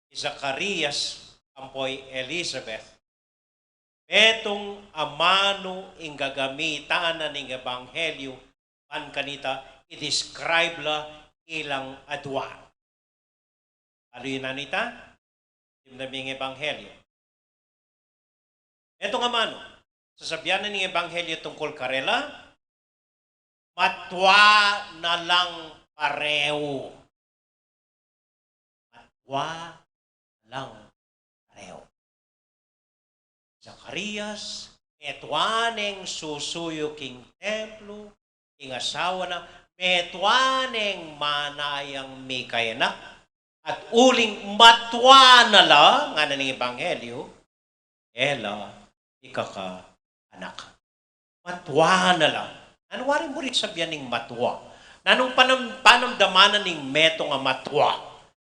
Zacarias ampoy Elizabeth. Metong amano ing gagamitan na ning ebanghelyo pan kanita i-describe la ilang adwa. Ano yun nanita? Timnaming ebanghelyo. Eto nga mano, sasabihan na ning ebanghelyo tungkol karela, matwa na lang pareho. Matwa lang pareho. Zacarias, metwaneng susuyo king templo, king asawa na, metwaneng manayang Mikayanak, at uling matwa na lang, nga na ng ebanghelyo, ela, ikaka anak. Matwa na lang. Ano warin mo rin sabihan ng matwa? Nanong panamdamanan ng meto nga matwa?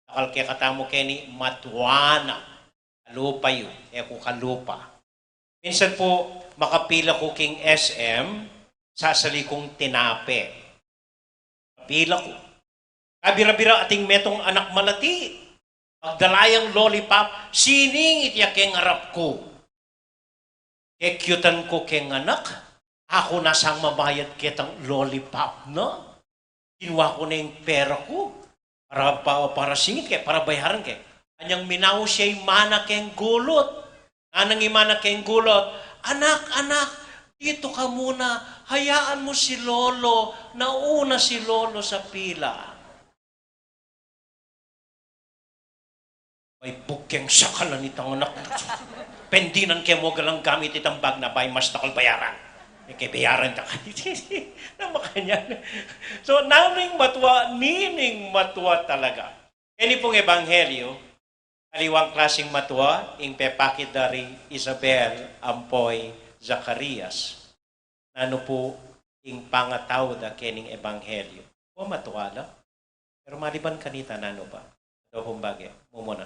Nakal kaya katamo keni matwa na. Kalupa yun. Eko kalupa. Minsan po, makapila ko king SM, sasali kong tinape. Kapila ko. Kabira-bira ating metong anak malati. Pagdalayang lollipop, sining itiyak keng arap ko. Kekyutan ko keng anak, ako nasang mabayad kitang lollipop na. Kinuha ko na yung pera ko. Para singit kaya, para bayaran kaya. Kanyang minaw siya'y mana keng gulot. Anang imana keng gulot, anak, dito ka muna, hayaan mo si Lolo, nauna si Lolo sa pila. May bukyang sakalan itang anak. Pendinan kaya mo galang gamit itang bag na bay mas takal bayaran. Kaya bayaran ta kayo. Namakanya. So, nining matwa talaga. Kaya pong ebanghelyo, kaliwang klaseng matwa, ing pepakid dari Isabel, ampoy, Zacarias. Ano po, ing pangataw da kening ebanghelyo. O matwa lang. Pero maliban kanita, nano ba? Ito pong bagay. Mumuna.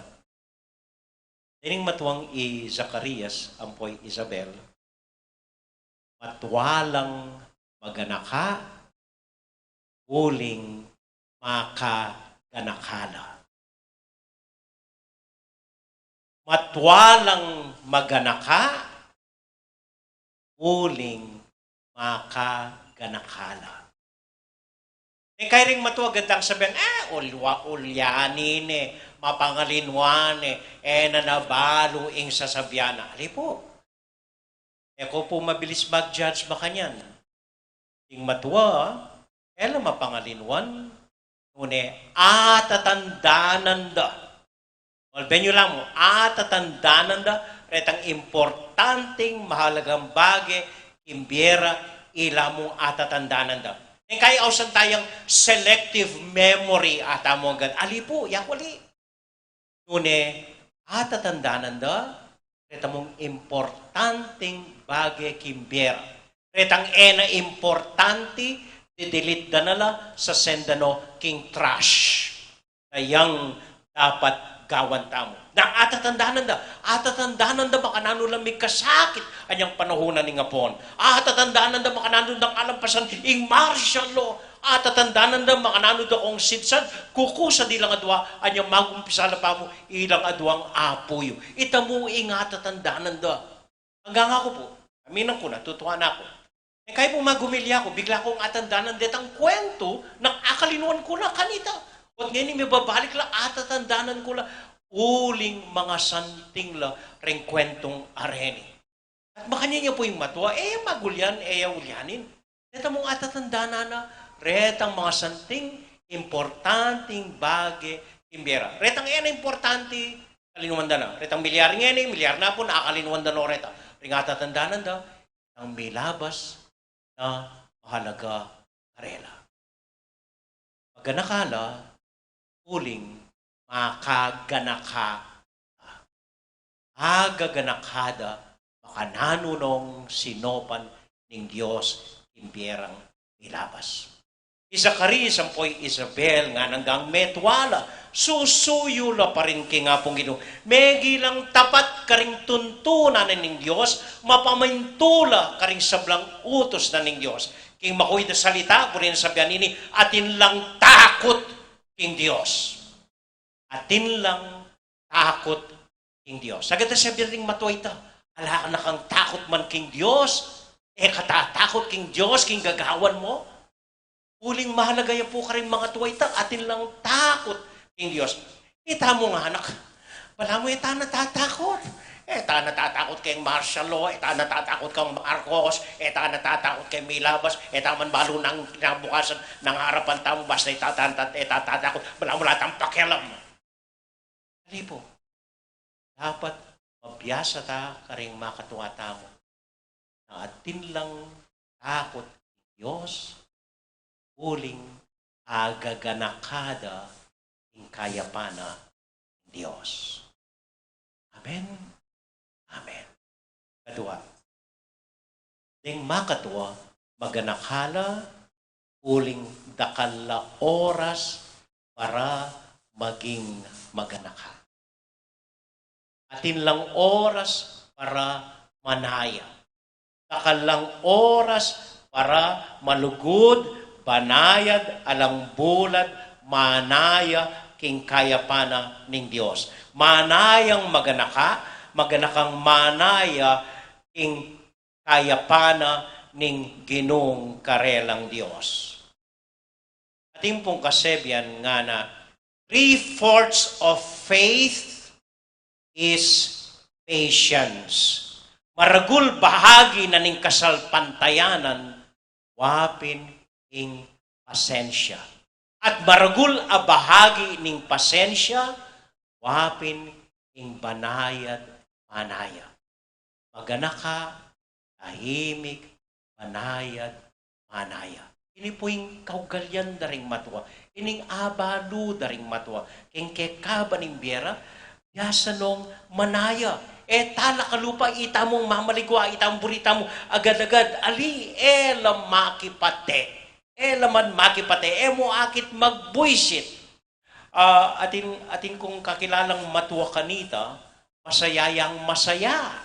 Dining matuwang Zacarias, ampoy Isabel, matwalang maganaka, uling makaganakala. Matwalang maganaka, uling makaganakala. Kaya rin matuwa gandang sabihin, ulyanin mapangalinwan nanabalo ing sasabiana. Ali po. Eko po mabilis mag-judge ba kanyan? Ing matuwa, mapangalinwan, atatandanan da. Walben nyo lang mo, atatandanan da, retang importanteng mahalagang bagay, imbiera, ilamong atatandanan da. Kaya ausan tayong selective memory ata mo agad. Ali po, yakwali. Atatandanan da, Reta mong importanteng bagay kimbera. Retang ena importante, didelete danala sa sendano king trash. Kayang dapat gawan tamo. Na atatandanan da makanano lang may kasakit anyang panahonan ni ngapon. Atatandanan da makanano ng alampasan ing martial law. Atatandanan da makanano da kong sidsad, kukusa di lang adwa anyang magumpisala pa mo ilang adwang apoyo. Ita mo ing atatandanan da. Hanggang ako po, aminan ko na, tutuwa na ako. Kaya po magumilya ko, bigla kong atandanan detang kwento ng akalinuan ko na kanita. At ngayon may babalik la atatandanan ko la uling mga santing la ring kwentong areni. At makanya niya po yung matwa, magulyan, ulyanin. Reta mong atatandanan na, retang mga santing importanteng bagay kimbera. Retang importante, kalinuan da na. Retang milyar na po, nakakalinuan da no reta. Ring atatandanan da, ang may labas na mahalaga karela. Maganakala, uling makaganaka. Agaganakada, makananunong sinopan ng Diyos impyerang milabas. Isakari, sampoy Isabel, nga nanggang metwala, susuyo la pa rin ki nga pong Ginoo. Megilang tapat karing tuntunan ng Diyos, mapamintula karing sablang utos na ng Diyos. King makoy da salita, kunin sabihan nini, atin lang takot king Diyos. Atin lang takot king Diyos. Sagad na sabihan ring matuwa ita, ala na kang takot man king Diyos, katatakot king Diyos, king gagawan mo. Uling mahalaga yan po ka rin mga tuwaytang atin lang takot king Diyos. Ita mo nga anak, wala mo ita natatakot. Ita natatakot kay martial law, ita natatakot kang Marcos, ita natatakot kay Milabas, ita man balo ng kinabukasan ng harapan tamo, basta ita natatakot, wala mo lahat ang pakialam. Hindi po, dapat mabiyasa ta karing makatuwa tamo na atin lang takot king Diyos, uling agaganakada ng kayapana ng Diyos. Amen. Amen. Kadua. Ding makatuwa, maganakala, uling dakala oras para maging maganaka. Atin lang oras para manaya. Dakalang oras para malugod, banayad, alang bulad, manaya, king kayapana ning Diyos. Manayang maganakang manaya, king kayapana ning ginong karelang Diyos. Ating pong kasebyan nga na, 3/4 of faith is patience. Maragul bahagi na ning kasalpantayanan, wapin ing pasensya. At maragul a bahagi ning pasensya, wapin ing banayad manaya. Maganaka, tahimik, banayad manaya. Ini po yung kaugalyan daring matwa. Ining abalo daring matwa. King kekaba ning biera, yasa nung manaya. Tala kalupa, ita mong mamaligwa, ita mong burita mo, agad-agad, ali, lam makipate. Laman makipate, mo akit magbuisit. Atin kong kakilalang matwa kanita, masayayang masaya.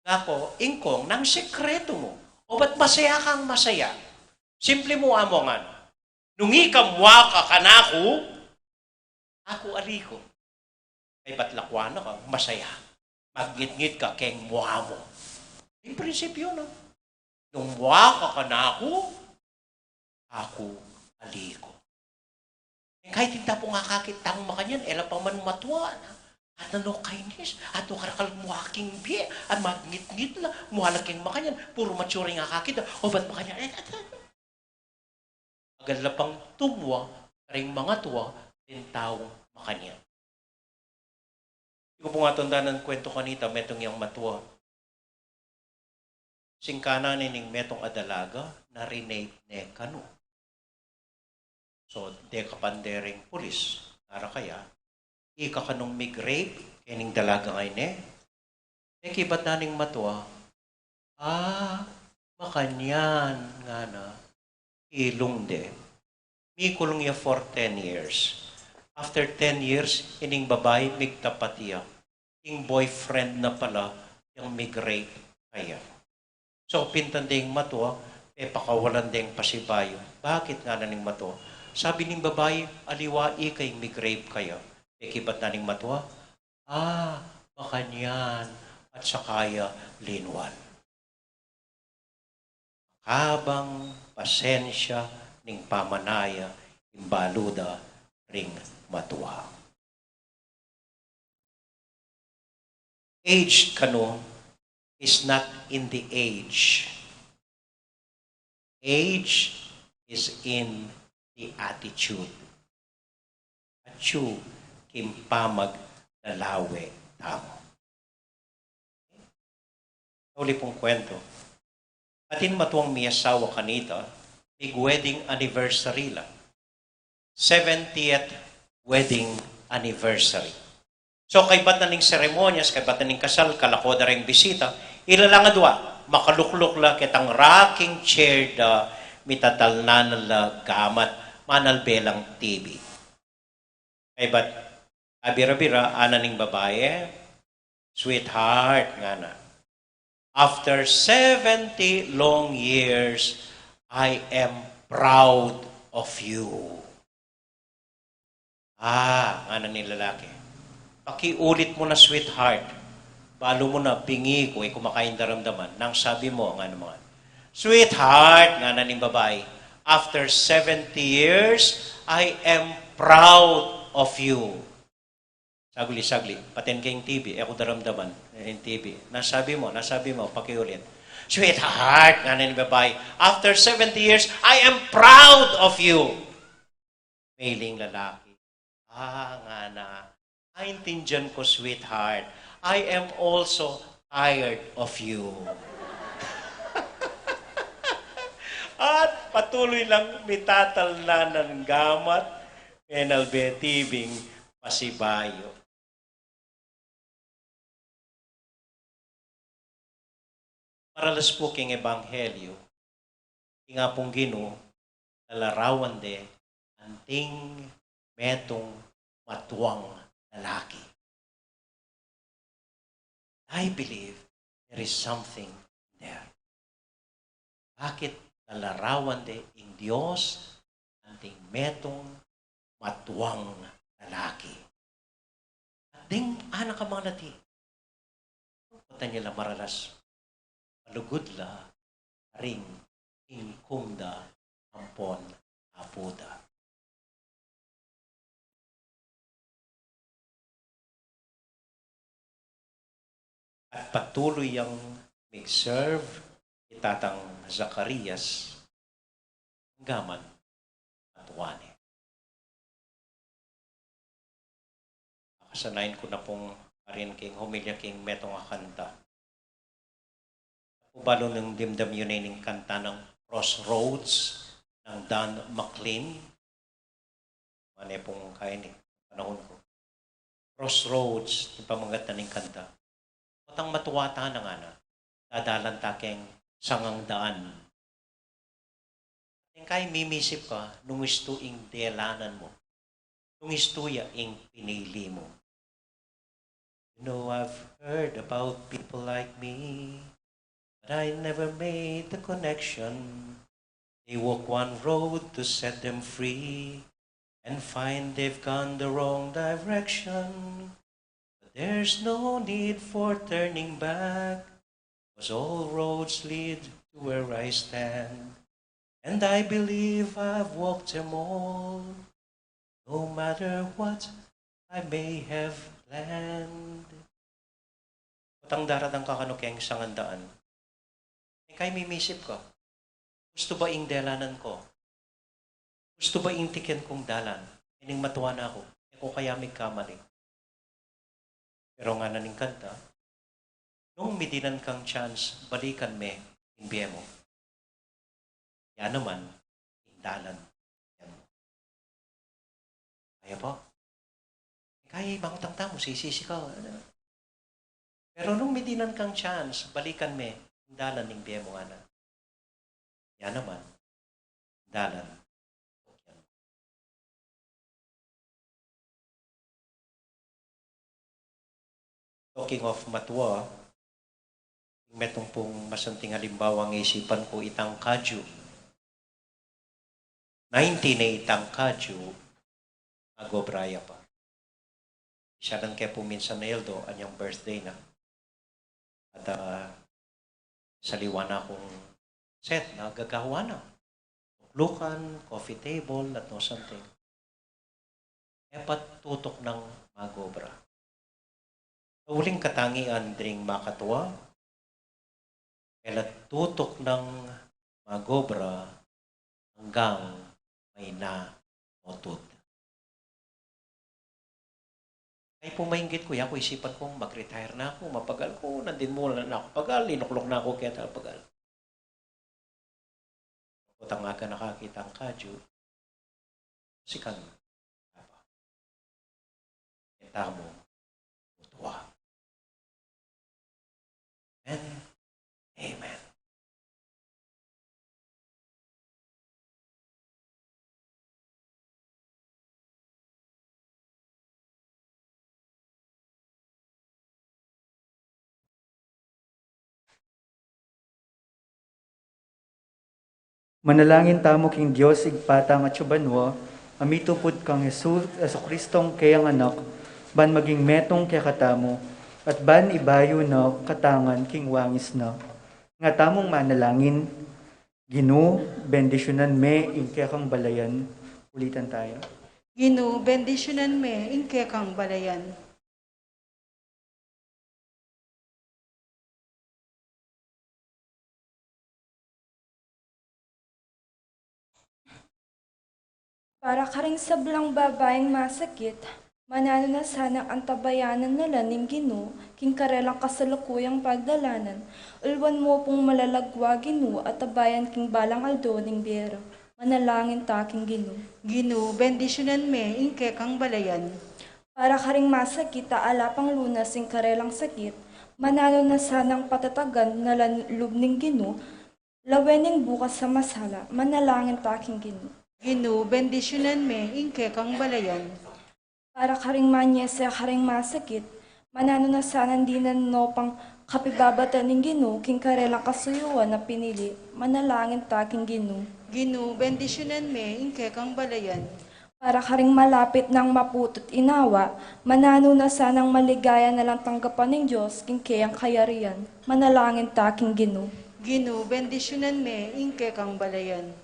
Ako, ingkong, nang sekreto mo. O ba't masaya kang masaya? Simple mo amongan. Nung ikamwa ka kanako, ako aliko. Ay ba't lakwana ka, masaya. Magngit-ngit ka keng mukha mo. Yung prinsipyo na. Nung mukha ka kanako, ako aliko. Kahit hindi po nga kakitang makanyan, ela pa man matuwa na. At nano kainis, at karakal muhaking biye, at magngit-ngit na, muhalaking makanyan, puro matsuri nga kakita, o ba't makanyan? Agalapang tumwa, ring mga tuwa, din taong makanyan. Hindi ko po nga tandaan ng kwento kanita, metong yung matuwa. Singkana nining metong adalaga, na rinape ne kanu. So, deka pandering pulis. Para kaya, ika kanong mig-rape, kining dalaga ngayon Ba't naning matwa? Makanyan nga na. Ilong de. May kulong ya for 10 years. After 10 years, ining babae, migtapat iya. Yung boyfriend na pala, yung migrate kaya. So, pintan ding matwa, pakawalan ding pasibayo. Bakit nga naning matwa? Sabi ning babae, aliwai kay migrape kaya. Ba't naning matwa? Makanyan at sakaya linwan. Habang pasensya ning pamanaya, imbaluda ring matwa. Age kano is not in the age. Age is in the attitude. Atyu kimpamag dalawe tamo. Uli pong kwento. Atin matuang miyasawa kanita, big wedding anniversary lang. 70th wedding anniversary. So, kay ba't na ning seremonyas, kay ba't na ning kasal, kalako na rin bisita, ilalang adwa, makalukluk la kitang rocking chair da mitatalnan la gamat manalbelang TV. Kay ba't abira-bira, ana ning babae, sweetheart nga na. After 70 long years, I am proud of you. Ana ni lalaki. Pakiulit mo na, sweetheart. Balo mo na, bingi ko, kumakain daramdaman. Nang sabi mo, nga naman. Sweetheart, nga na ning babae. After 70 years, I am proud of you. Sagli, paten kayong TV, ako daramdaman, yung TV. Nasabi mo, pakiulit. Sweetheart, nga na ning babae. After 70 years, I am proud of you. Mailing lalaki. Nga na. Naintindihan ko, sweetheart. I am also tired of you. At patuloy lang mitatalnan ng gamat, penalbetibing pasibayo. Maralas po king ebanghelyo, nga pong Ginoo, lalarawan de, anting metong matuwang lalaki. I believe there is something there. Bakit lalarawan de ing Diyos anting metong matuwang lalaki? At ding anak ka mga nati. Punta nila maralas. Malugod la ring ing kumda ampon apuda. At patuloy ang mag-serve itatang Zacarias gaman at wane. Kasanayin ko na pong rin king humilya king metong akanta. Ubalo ng dimdam yun ay ning kanta ng Crossroads ng Don McLean. Mane pong kain panahon ko. Crossroads, yung pamagat na ning kanta. Matang matuwata na nga na, dadalan takeng sangang daan. Yung kaya mimisip ka, nung isto ing delanan mo, nung isto ya ing pinili mo. You know, I've heard about people like me, but I never made the connection. They walk one road to set them free, and find they've gone the wrong direction. There's no need for turning back, 'cause all roads lead to where I stand. And I believe I've walked them all, no matter what I may have planned. Patang daratang kakanukeng sangandaan. Kay mimisip ko, gusto ba ing dalanan ko? Gusto ba ing tiken kong dalan? Ining matuwa na ako. Kung kaya may kamali. Pero nga naning kanta, nung midinan kang chance, balikan me, imbiye mo. Yan naman, indalan. Yan mo. Kaya po? Kaya ibang tangtang mo, sisisi ka. Pero nung medinan kang chance, balikan me, dalan ning biye mo ana. Yan naman, dalan. Talking of matwa, metong pong masanting halimbawa ng isipan ko itang kadyo. 90 na itang kadyo, agobraya pa. Siya lang kaya po minsan na Eldo, anyang birthday na. At saliwan akong set na gagawa na. Tuklukan, coffee table, at no something. Epat tutok ng magobra. Uling katangian dring makatuwa, kaya tutok ng magobra hanggang may na otot. Ay pumainggit ko, ako isipan kong mag-retire na ako, mapagal ko, nandin mo na ako pagal, linuklok na ako kaya pagal. Putang aga nakakita ang kadyo, sikan, kita mo, tuwa. Amen. Amen. Manalangin tamo king Dios igpatang at subanwa, amitupod kang Jesus, Kristong kayang anak, ban maging metong kaya katamo, at ban ibayo na katangan king wangis na. Nga tamong manalangin, Ginoo, bendisyonan me ing kaya kang balayan. Ulitan tayo. Ginoo, bendisyonan me, ingke kang balayan. Para karing sablang babaeng masakit, manano na sana ang tabayanan nila ning Ginoo, king karelang kasalukuyang pagdalanan, ulwan mo pong malalagwa Ginoo at tabayan king balang aldo ning biyero. Manalangin ta king Ginoo. Ginoo, bendisyonan me, ingke kang balayan. Para karing masakit, alapang lunas ing karelang sakit, manano na sanang patatagan na lub ning Ginoo, lawening bukas sa masala, manalangin ta king Ginoo. Ginoo, bendisyonan me, ingke kang balayan. Para karing manyesa karing masakit, manano na sanan dinan no pang kapibabatan ning Ginoo, king karelang kasuyuan na pinili, manalangin ta king Ginoo. Ginoo, bendisyonan me, ingke kang balayan. Para karing malapit ng maputot inawa, manano na sanang maligaya na lang tanggapan ng Diyos, king kayang kayarian, manalangin ta king Ginoo. Ginoo, bendisyonan me, ingke kang balayan.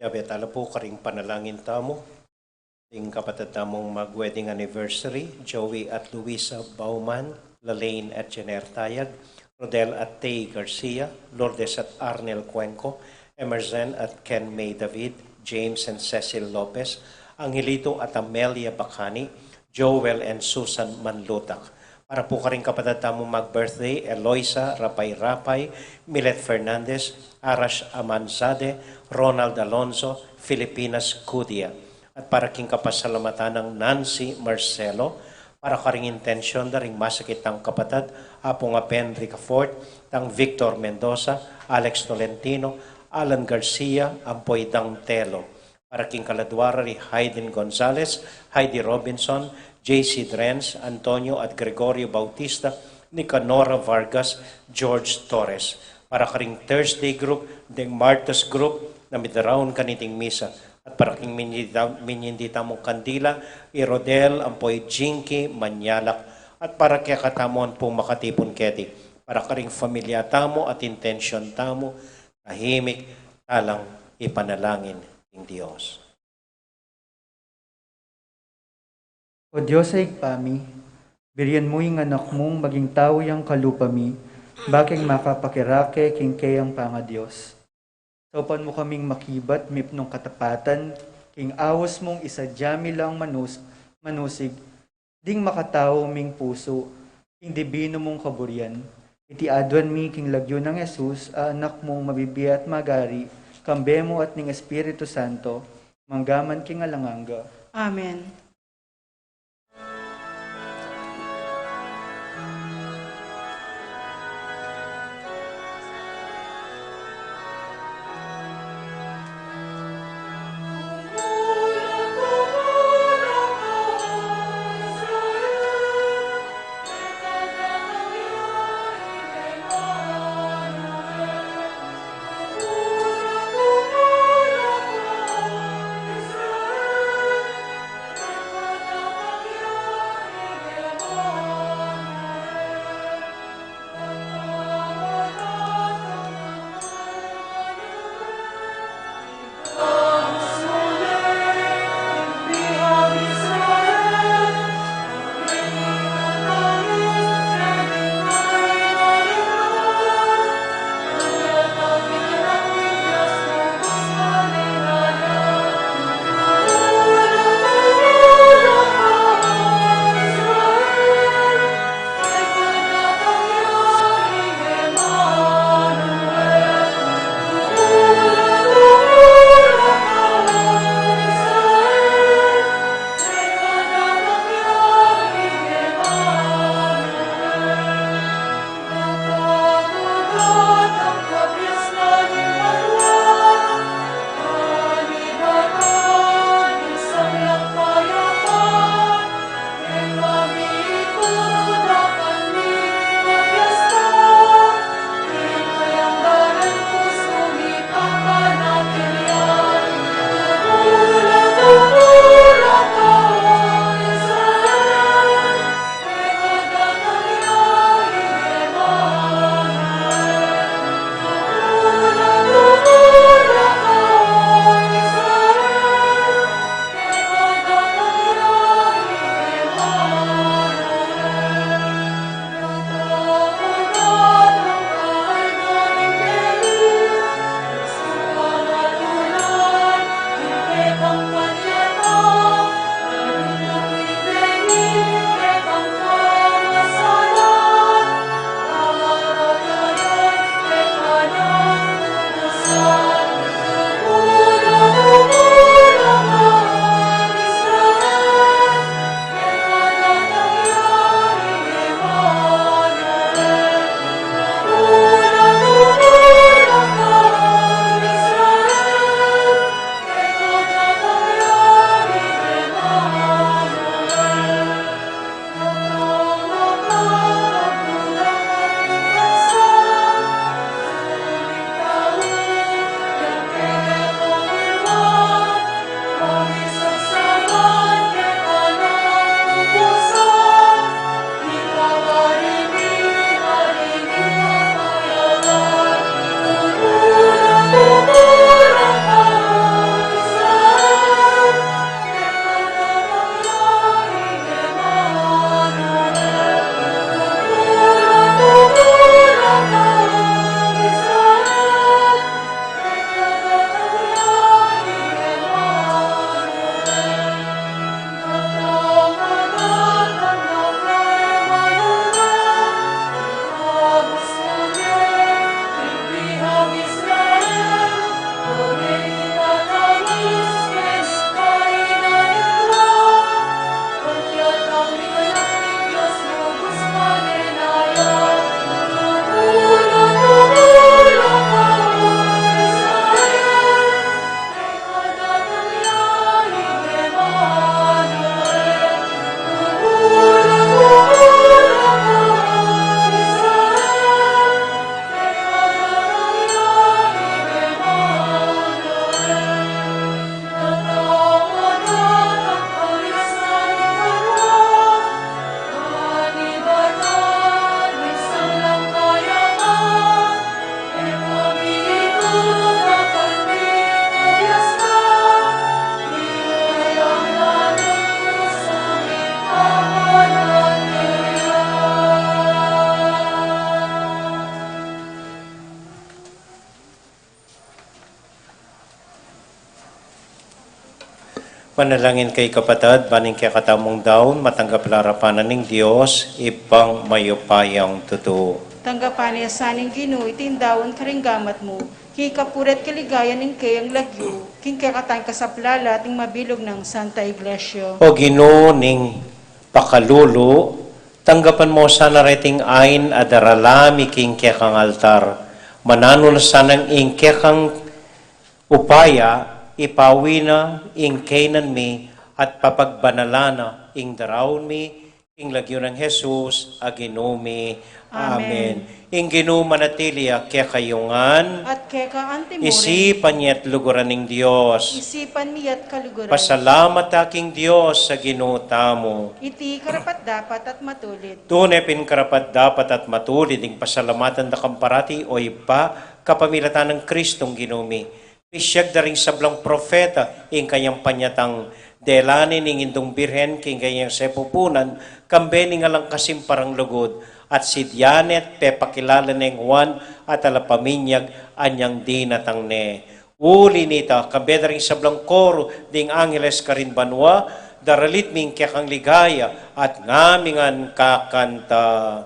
Yabe, tala po karing panalangin tamo. Ting kapatid tamong mag-wedding anniversary, Joey at Luisa Bauman, Lalaine at Jenner Tayag, Rodel at Tay Garcia, Lourdes at Arnel Cuenco, Emerson at Ken May David, James and Cecil Lopez, Angelito at Amelia Bacani, Joel and Susan Manlutak. Para po karing kapatid tamong mag-birthday, Eloisa Rapay-Rapay, Milet Fernandez, Arash Amanzade, Ronald Alonzo, Filipinas Cudia. At para king kapasalamatan ng Nancy Marcelo, para karing intensyon na ring masakit ang kapatid, Apong Apen Ricafort, tang Victor Mendoza, Alex Tolentino, Alan Garcia, Ampoy Dangtelo. Para king kaladwara ri Hayden Gonzalez, Heidi Robinson, JC Drenz, Antonio at Gregorio Bautista, Nicanora Vargas, George Torres. Para karing Thursday group, ding Martas group, na midaraon kaniting misa. At para king minyindita mong kandila, Irodel, Ampoy Jinky, Manyalak, at para kaya katamon pong makatipon keti. Para karing familia tamo at intensyon tamo, tahimik, talang ipanalangin ng Diyos. O Diyos ay pami, biriyan mo yung anak mong maging tao yung kalupami, baking makapakirake king kayang panga Diyos. Sopan mo kaming makibat, mipnong katapatan, king awas mong isadyami lang manusig, ding makatao ming puso, king dibino mong kaburian. Iti adwan mi king lagyo ng Jesus, anak mong mabibiya at magari, kambe mo at ning Espiritu Santo, manggaman king alanganga. Amen. Manalangin kay kapatid, baning kaya katamong daon, matanggap larapanan ng Diyos, ibang mayupayang totoo. Tanggapan niya saning Ginoo, itindawan karinggamat mo. Kikapuret kaligayan ning kayang lagyo, king kakatang kasaplala ating mabilog ng Santa Iglesia. O Ginoo ning pakalulo, tanggapan mo sana reting ain adaralami king kekang altar. Manano na sanang ing kekang upaya, ipawi na ing kainan mi at papagbanalana ing darawon mi, ing lagyo ng Jesus, aginumi. Amen. Ing Ginoo manatiliya kekayungan, At keka antimore, isipan niya't luguran ng Diyos. isipan miyat kaluguran. Pasalamat aking Diyos sa Ginoo tamo. Iti karapat dapat at matulit. Tunay pinkarapat dapat at matulid ing pasalamatan da kamparati o ipa kapamilatan ng Kristong ginumi. Pisyag da ring sablang propeta ing kanyang panyatang delani ning indong birhen king kanyang sepupunan kambe ning alang kasimparang lugod at si Dianet pe pakilala ning Juan at alapaminyag anyang dinatang ne. Uli nita kambe da ring sablang koro ding Angeles karin banwa daralit ming kekang ligaya at ngamingan kakanta.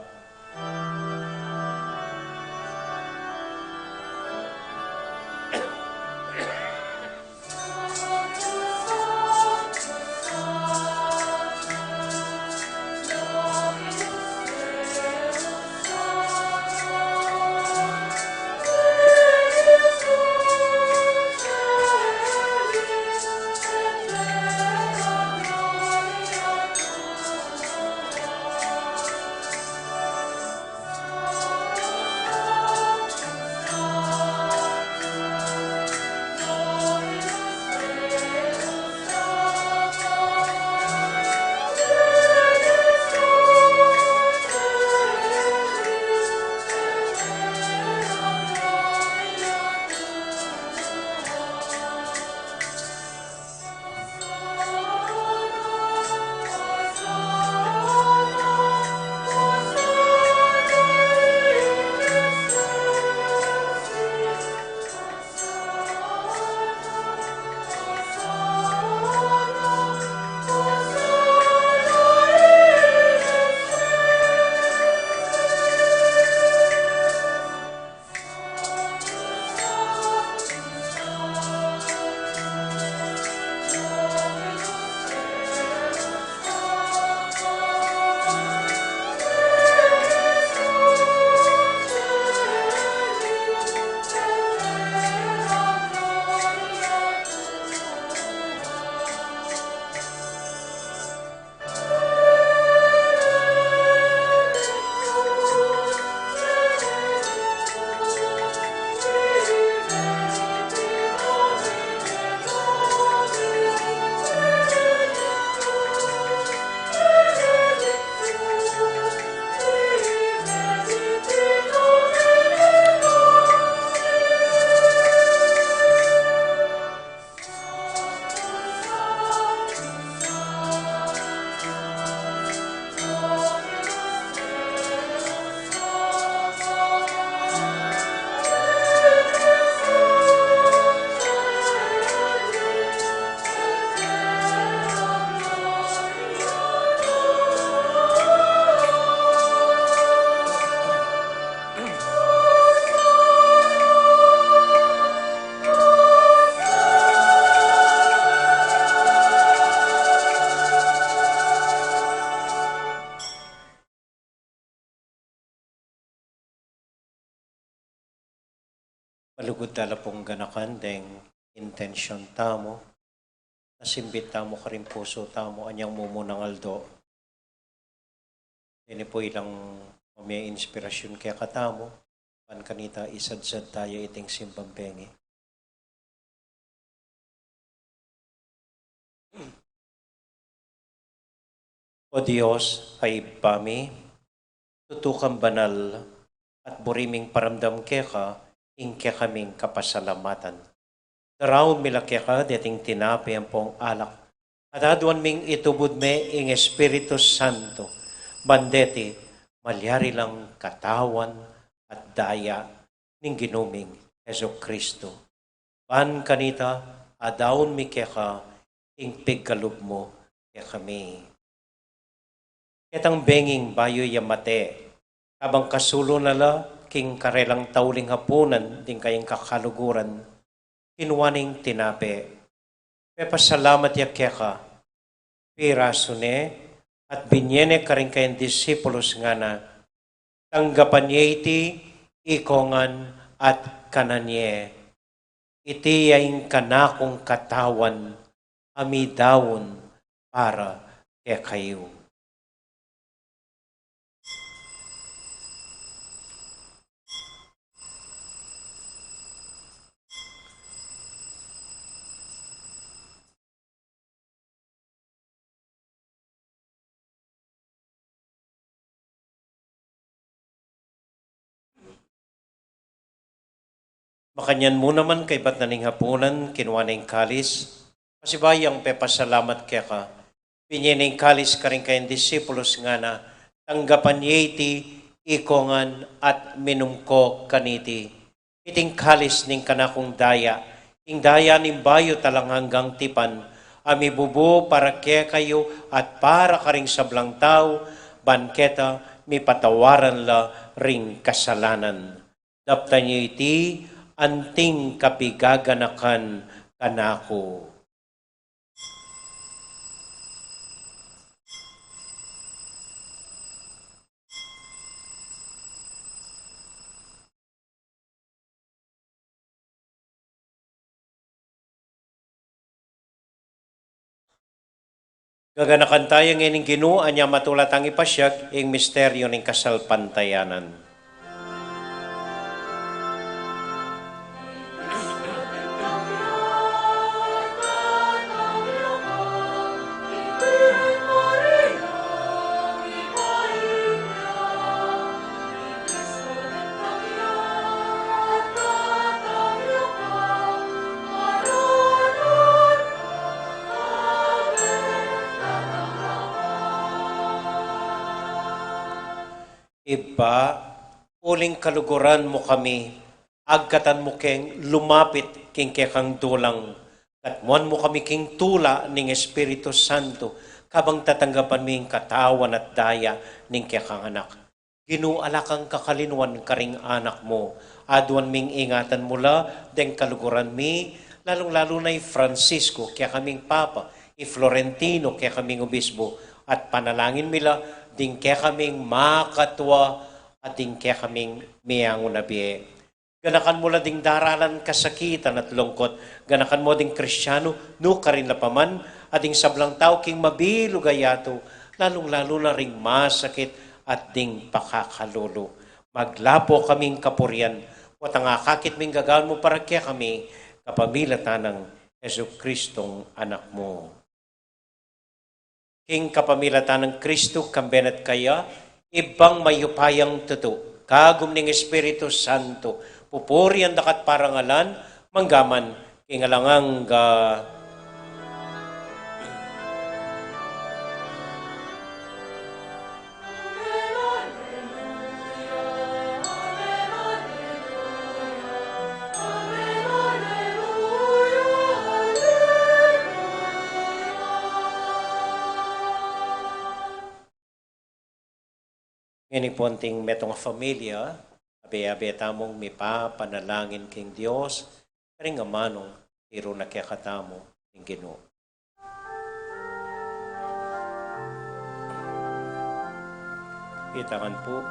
Malugod dala pong ganakan deng intensyon tamo. Nasimbit tamo ka rin puso tamo anyang mumunang aldo. Ini po ilang may inspirasyon kaya katamo. Pan kanita isadsad tayo iting simbambengi. O Diyos, ay pami, tutukang banal at buriming paramdam keka, ingke kaming kapasalamatan. Darawon milakya ka, dating tinapi ang pong alak. At aduan ming itubod me ing Espiritu Santo. Bandeti, malyari lang katawan at daya ning ginuming Heso Kristo. Pan kanita, adawon mi keka, ing pigkalub mo kaya kami. Ketang benging bayo yamate, Tabang kasulo nala, king karelang tauling hapunan, ding kayang kakaluguran, kinuwaning tinape. Pepasalamat ya keka, pirasune, at binyene ka rin kayong disipulos nga na, tanggapan niya iti, ikongan at kananye. Iti yaing kanakong katawan, amidawon para kaya kayo. Makanyan mo naman kay ba't naning hapunan, kinuha na yung kalis. Kasi bayang pepasalamat kaya ka. Pinyening kalis ka rin kayong disipulos nga na tanggapan yeti, ikongan at minumko kaniti. Iting kalis ning kanakong daya, ing daya ning bayo talang hanggang tipan, ami bubo para kaya kayo at para ka ring sablang tao, banketa, mi patawaran la ring kasalanan. Dapta niyo iti, anting kapigaganakan kanako. Gaganakan tayo ngayon Ginoo anya matulat ang ipasyag ing misteryo ning kasalpantayanan. Iba, uling kaluguran mo kami, agkatan mo keng lumapit king kekang dulang, katmuan mo kami king tula ning Espiritu Santo, kabang tatanggapan mo yung katawan at daya ning kekang anak. Ginuala kang kakalinuan karing anak mo, aduan ming ingatan mula, deng kaluguran mi, lalong-lalo na Francisco, kaya kaming Papa, Florentino, kaya kaming Obispo, at panalangin mila, ding kaya kaming makatwa at ding kaya kaming miyangon na biye. Ganakan mo la ding daralan kasakitan at lungkot. Ganakan mo ding Kristyano, no karin lapaman, at ding sablang tao king mabilo gayato, lalong-lalo na ring masakit at ding pakakalolo. Maglapo kaming kapurian, at ang akakit ming gagawin mo para kaya kami, kapamilatan ng Yesu Kristong anak mo. King kapamilatan ng Kristo, kambenat kaya, ibang mayupayang tuto, kagum ning Espiritu Santo, pupuri ang dakat parangalan, manggaman, kingalangang Ngayon ponting metong familia, abe-abe tamong may panalangin king Diyos, karing amanong tiro na kaya katamo king Ginoo. Itangan po.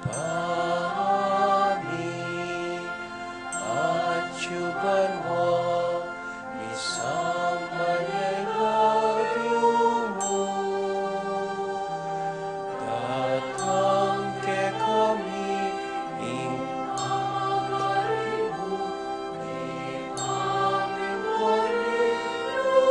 Ipami at syuban mo, misama niya'y lagyo mo. Datang ke kami, ing amarimu, di aming panilugo.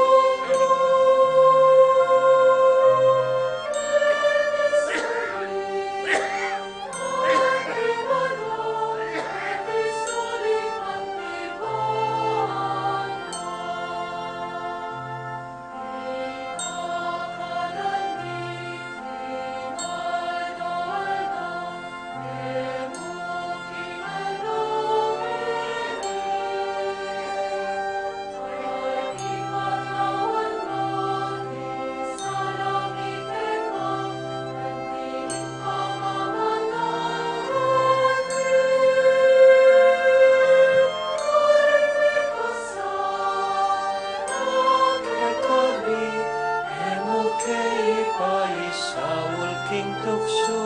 king tukso.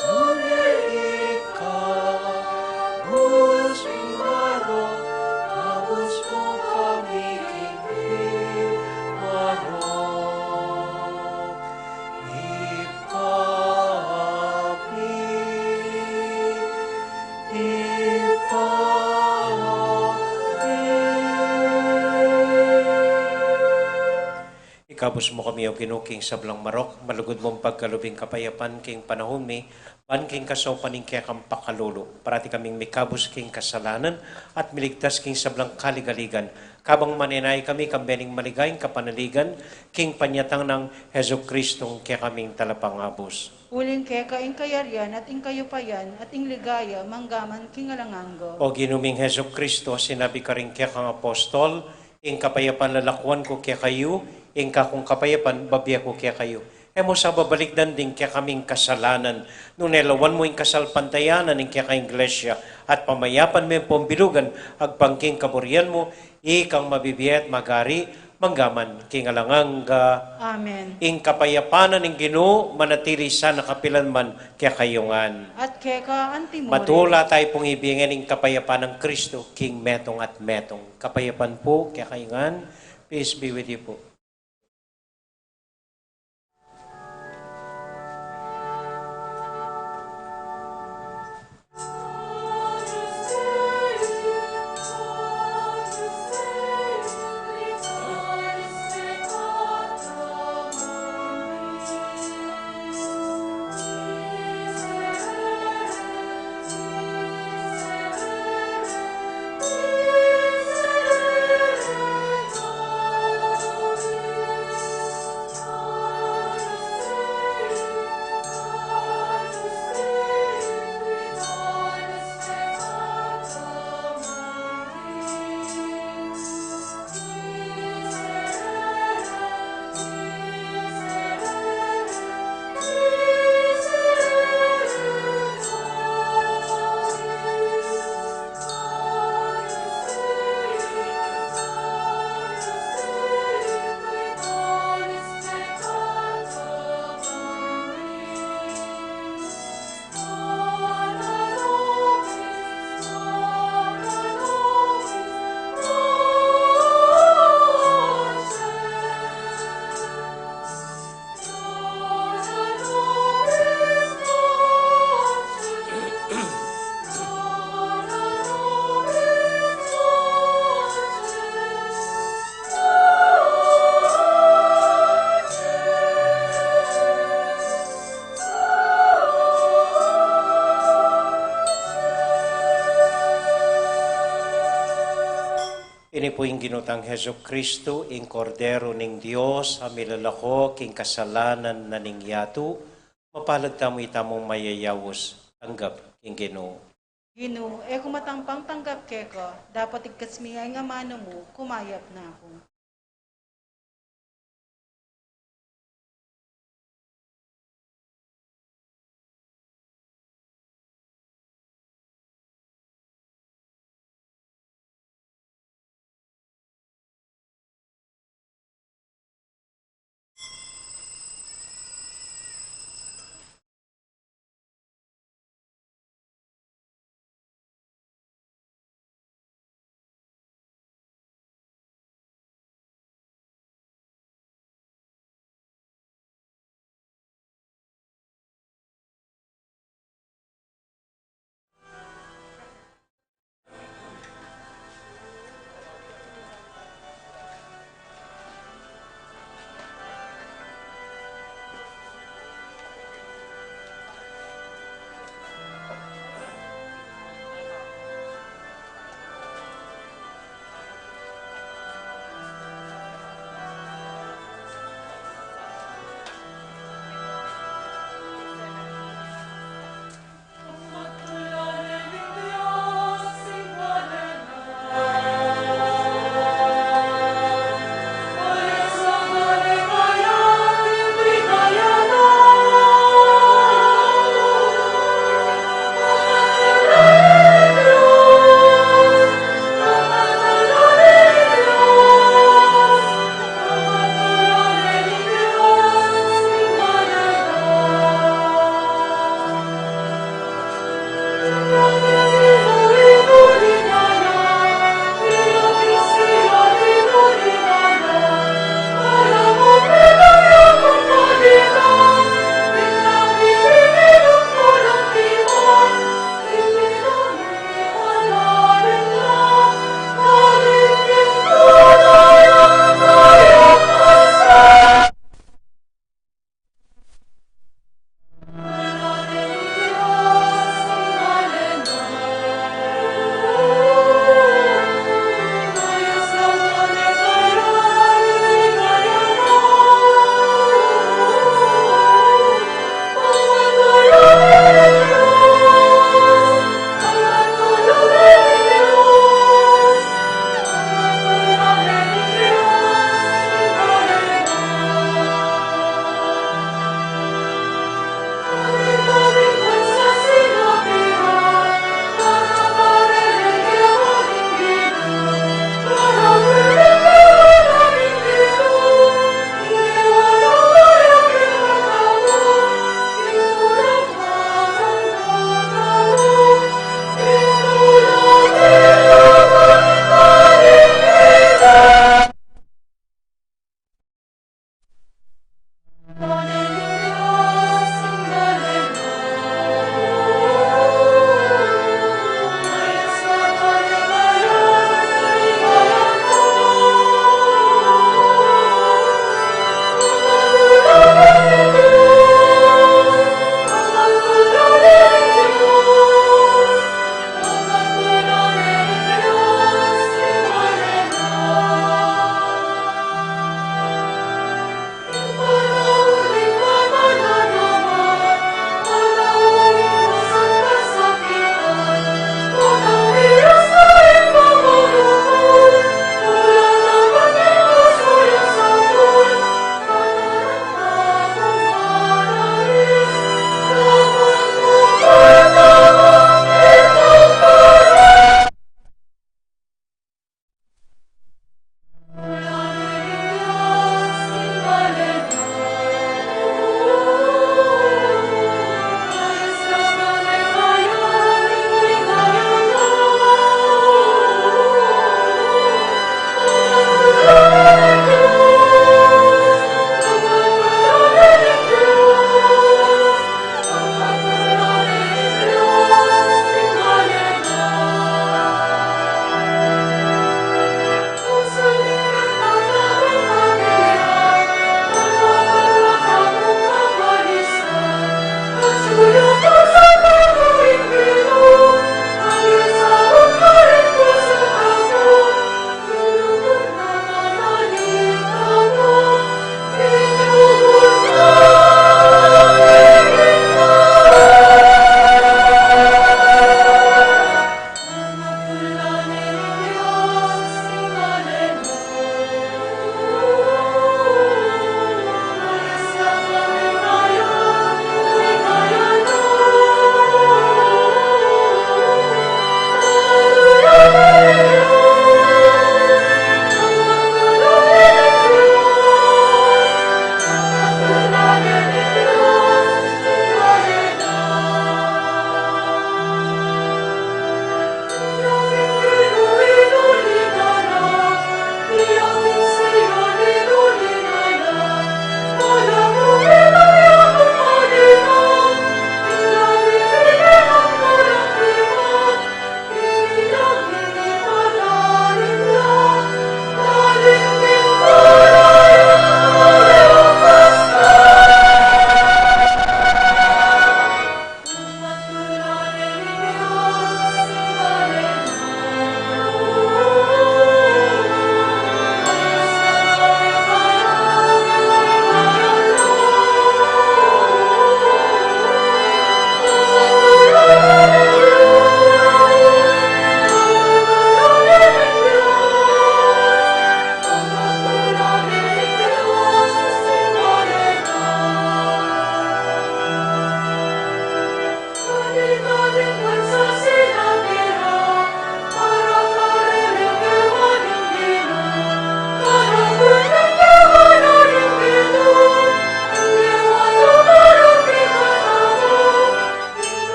Ngunit ikaw, bus maro, kabus mo kami king maro. Ikabos mo kami o ginuking sa blang marok, malugod mong pagkalubing kapayapan king panahon mi, pan king kasopaning kaya kang pakalolo, parati kaming mikabos king kasalanan at miligtas king sablang kaligaligan. Kabang maninay kami kambening maligayang kapanaligan, king panyatang ng Heso Kristong kaya kaming talapangabos. Uling keka ing kayaryan at ing kayupayan at ing ligaya manggaman king alanganggo. O ginuming Heso Kristo, sinabi ka rin kaya kang apostol, ing kapayapan lalakwan ko kaya kayo, ing kakong kapayapan babiya ko kaya kayo. Emo sa babalikdan din kaya kaming kasalanan, nung nelawan mo ing kasalpantayanan ing kaya kang iglesia, at pamayapan mo yung pambilugan, agpangking kaburian mo, ikang mabibiyat magari, manggaman, king alanganga, Amen. ing kapayapanan ing Ginoo manatili sa nakapilan man kaya kayungan. At keka antimore. Matula tayo pong ibigin ng kapayapaan ng Kristo, King Metong at Metong. Kapayapaan po, kaya kayungan, peace be with you po. Ini po yung ginutang Heso Kristo, ing kordero ning Dios, amilalako, king kasalanan na ning yato, mapalad tamo itamong mayayawos, tanggap, king Ginoo. Ginoo, kumatampang tanggap keka, dapat ikasmiyay nga mano mo, kumayap na ako.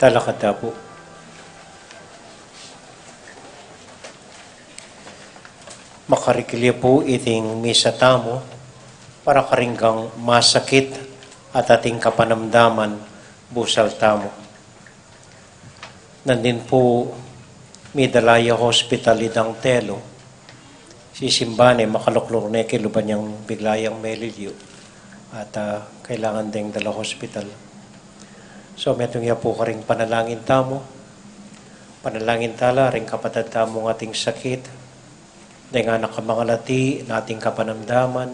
Talakada po. Makarikilya po iting misa tamo para karinggang masakit at ating kapanamdaman busal tamo. Nandin po Midalaya Hospital idang telo. Si Simbane makaluklur na kiluban niyang biglayang melilyo at kailangan ding dala hospital. So metong iya po karing panalangin tamo. Panalangin tala ring kapatid tamo ng ating sakit. Dahil nga nakamangalati na ating kapanamdaman,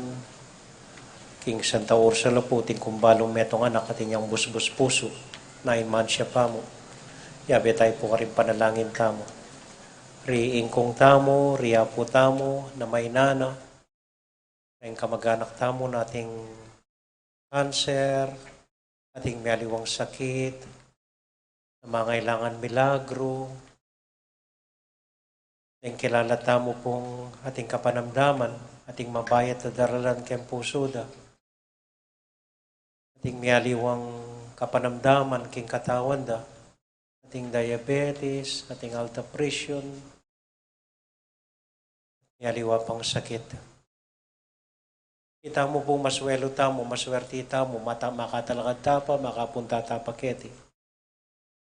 King Santa Ursula po, ting kumbalong metong anak ating yung busbus puso, na iman siya pa mo. Yabe tayo po ka rin panalangin tamo. Riingkong tamo, riya po tamo, na may nana, rin kamag-anak tamo na ating cancer, ating may sakit, na mga kailangan milagro, Dahil kilala tamo pong ating kapanamdaman, ating mabayat na daralan kem puso da. Ating miyaliwang kapanamdaman king katawan da. Ating diabetes, ating alta pressure, miyaliwa pang sakit. Kita mo pong maswelo tamo, maswerti tamo, makatalakad tapa, makapunta tapa keti.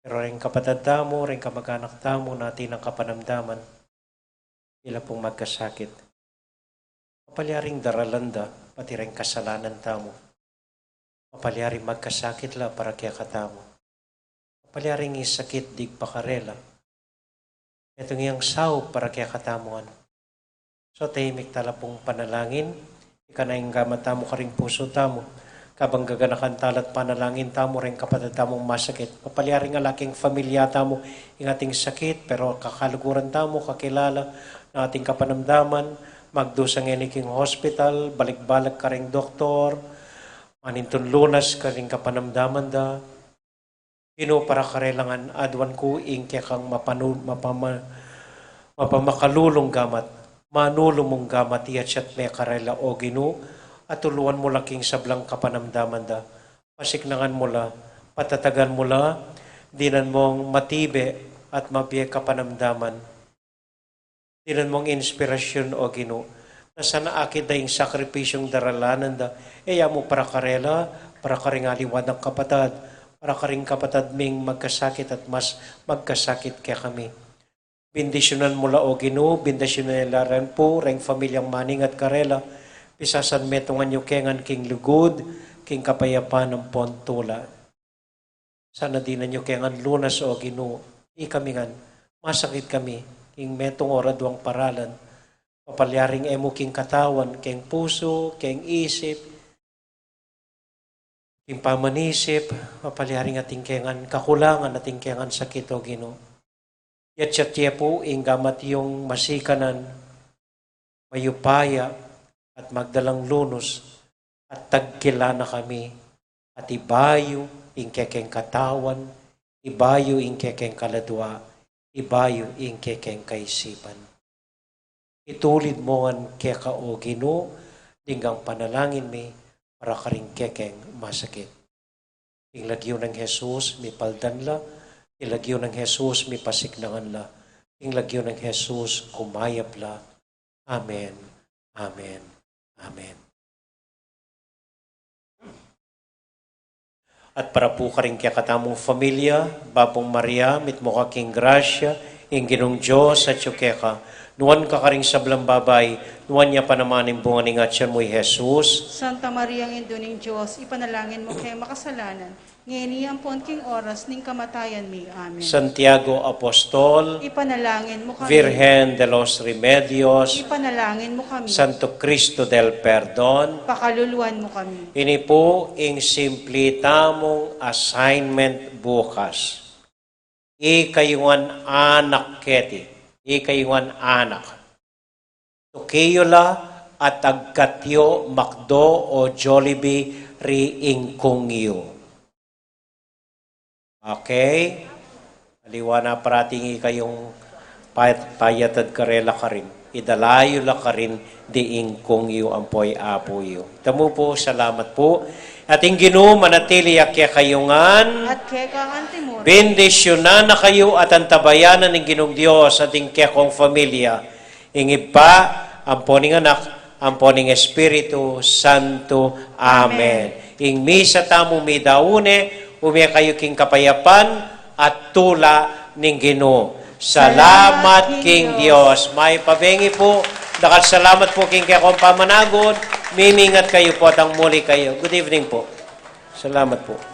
Pero rin kapatid tamo, rin kamag-anak tamo natin ang kapanamdaman. Ila pong magkasakit. Mapalyaring daralanda, pati rin kasalanan tamo. Mapalyaring magkasakit la para kaya katamo. Mapalyaring isakit dig pakarela. Itong iyang sao para kaya katamuan. So tahimik tala pong panalangin. Ika na yung gamat tamo ka rin puso tamo. Kabang gaganakan talat panalangin tamo rin kapatid tamong masakit. Mapalyaring alaking familia tamo yung ating sakit pero kakaluguran tamo, kakilala na ating kapanamdaman, magdusang eniking hospital, balik-balik ka ring doktor, manintun lunas ka ring kapanamdaman da, para karelangan adwan ko ingke kang mapamakalulong gamat, manulong mong gamat iyat may karela o ginu, at tuluan mo laking sablang kapanamdaman da, pasiknangan mo la, patatagan mo la, dinan mong matibe at mabiye kapanamdaman, dinan mong inspirasyon o gino, na sana akit da yung sakripisyong daralanan da, mo para karela, para karing aliwad ng kapatad, para karing kapatad ming magkasakit at mas magkasakit kaya kami. Bindisyonan mula o gino, bindisyonan nila rin po, ring familyang maning at karela, pisasan metongan yung kengan king lugod, king kapayapan ng pontula. Sana dinan yung kengan lunas o gino, kami ngan, masakit kami, king metong oradwang paralan, papalyaring emo king katawan, king puso, king isip, king pamanisip, papalyaring ating kengan kakulangan, ating kengan sakit o gino. Yat po, gamat yung masikanan, mayupaya, at magdalang lunos, at tagkila na kami, at ibayo, ingkekeng katawan, ibayo, ingkekeng kaladwa, ibayo, ingkekeng kaisipan. Itulid mo ang keka o gino, dinggang panalangin mi, para karing kekeng masakit. Inglagyo ng Jesus, mi paldan la, ilagyo ng Jesus, mi pasiknangan la, inglagyo ng Jesus, kumayap la. Amen. Amen. Amen. At para po ka rin kaya katamong familia, Babong Maria, mitmo ka king grasya, ing ginong Diyos at yukeka, nuwan ka ring sablang babay, nuwan niya panamanin bunga ni ngatyan mo'y Jesus. Santa Maria, ang Indo ng Diyos, ipanalangin mo kayo makasalanan, ngayon iyang pon king oras ning kamatayan mi. Amen. Santiago Apostol, Ipanalangin mo kami. Virgen de los Remedios, Ipanalangin mo kami. Santo Cristo del Perdon, Pakaluluan mo kami. ini po ing simple tamong assignment bukas. Ikayungan anak keti. Ikayungan anak. Tukiyola at agkatyo makdo o Jollibee riingkungyo. Okay? Aliwana parating ikayong payatad karela ka rin. idalayo la ka rin diing kong yu ampoy apo yu. Tamo po, salamat po. Ating Ginoo manatili akya kayungan. At kaya kang Timur, Bendisyonan na kayo at ang tabayanan ng Ginoong Diyos at ang kekong familia. Ingib pa, ang poning anak, ang poning Espiritu Santo. Amen. Ing misa tamo mi daune, umya kayo king kapayapan at tula ng Ginoo. Salamat King Diyos. May pabengi po. Dakal salamat po king kekong pamanagod. Mimingat kayo po at ang muli kayo. Good evening po. Salamat po.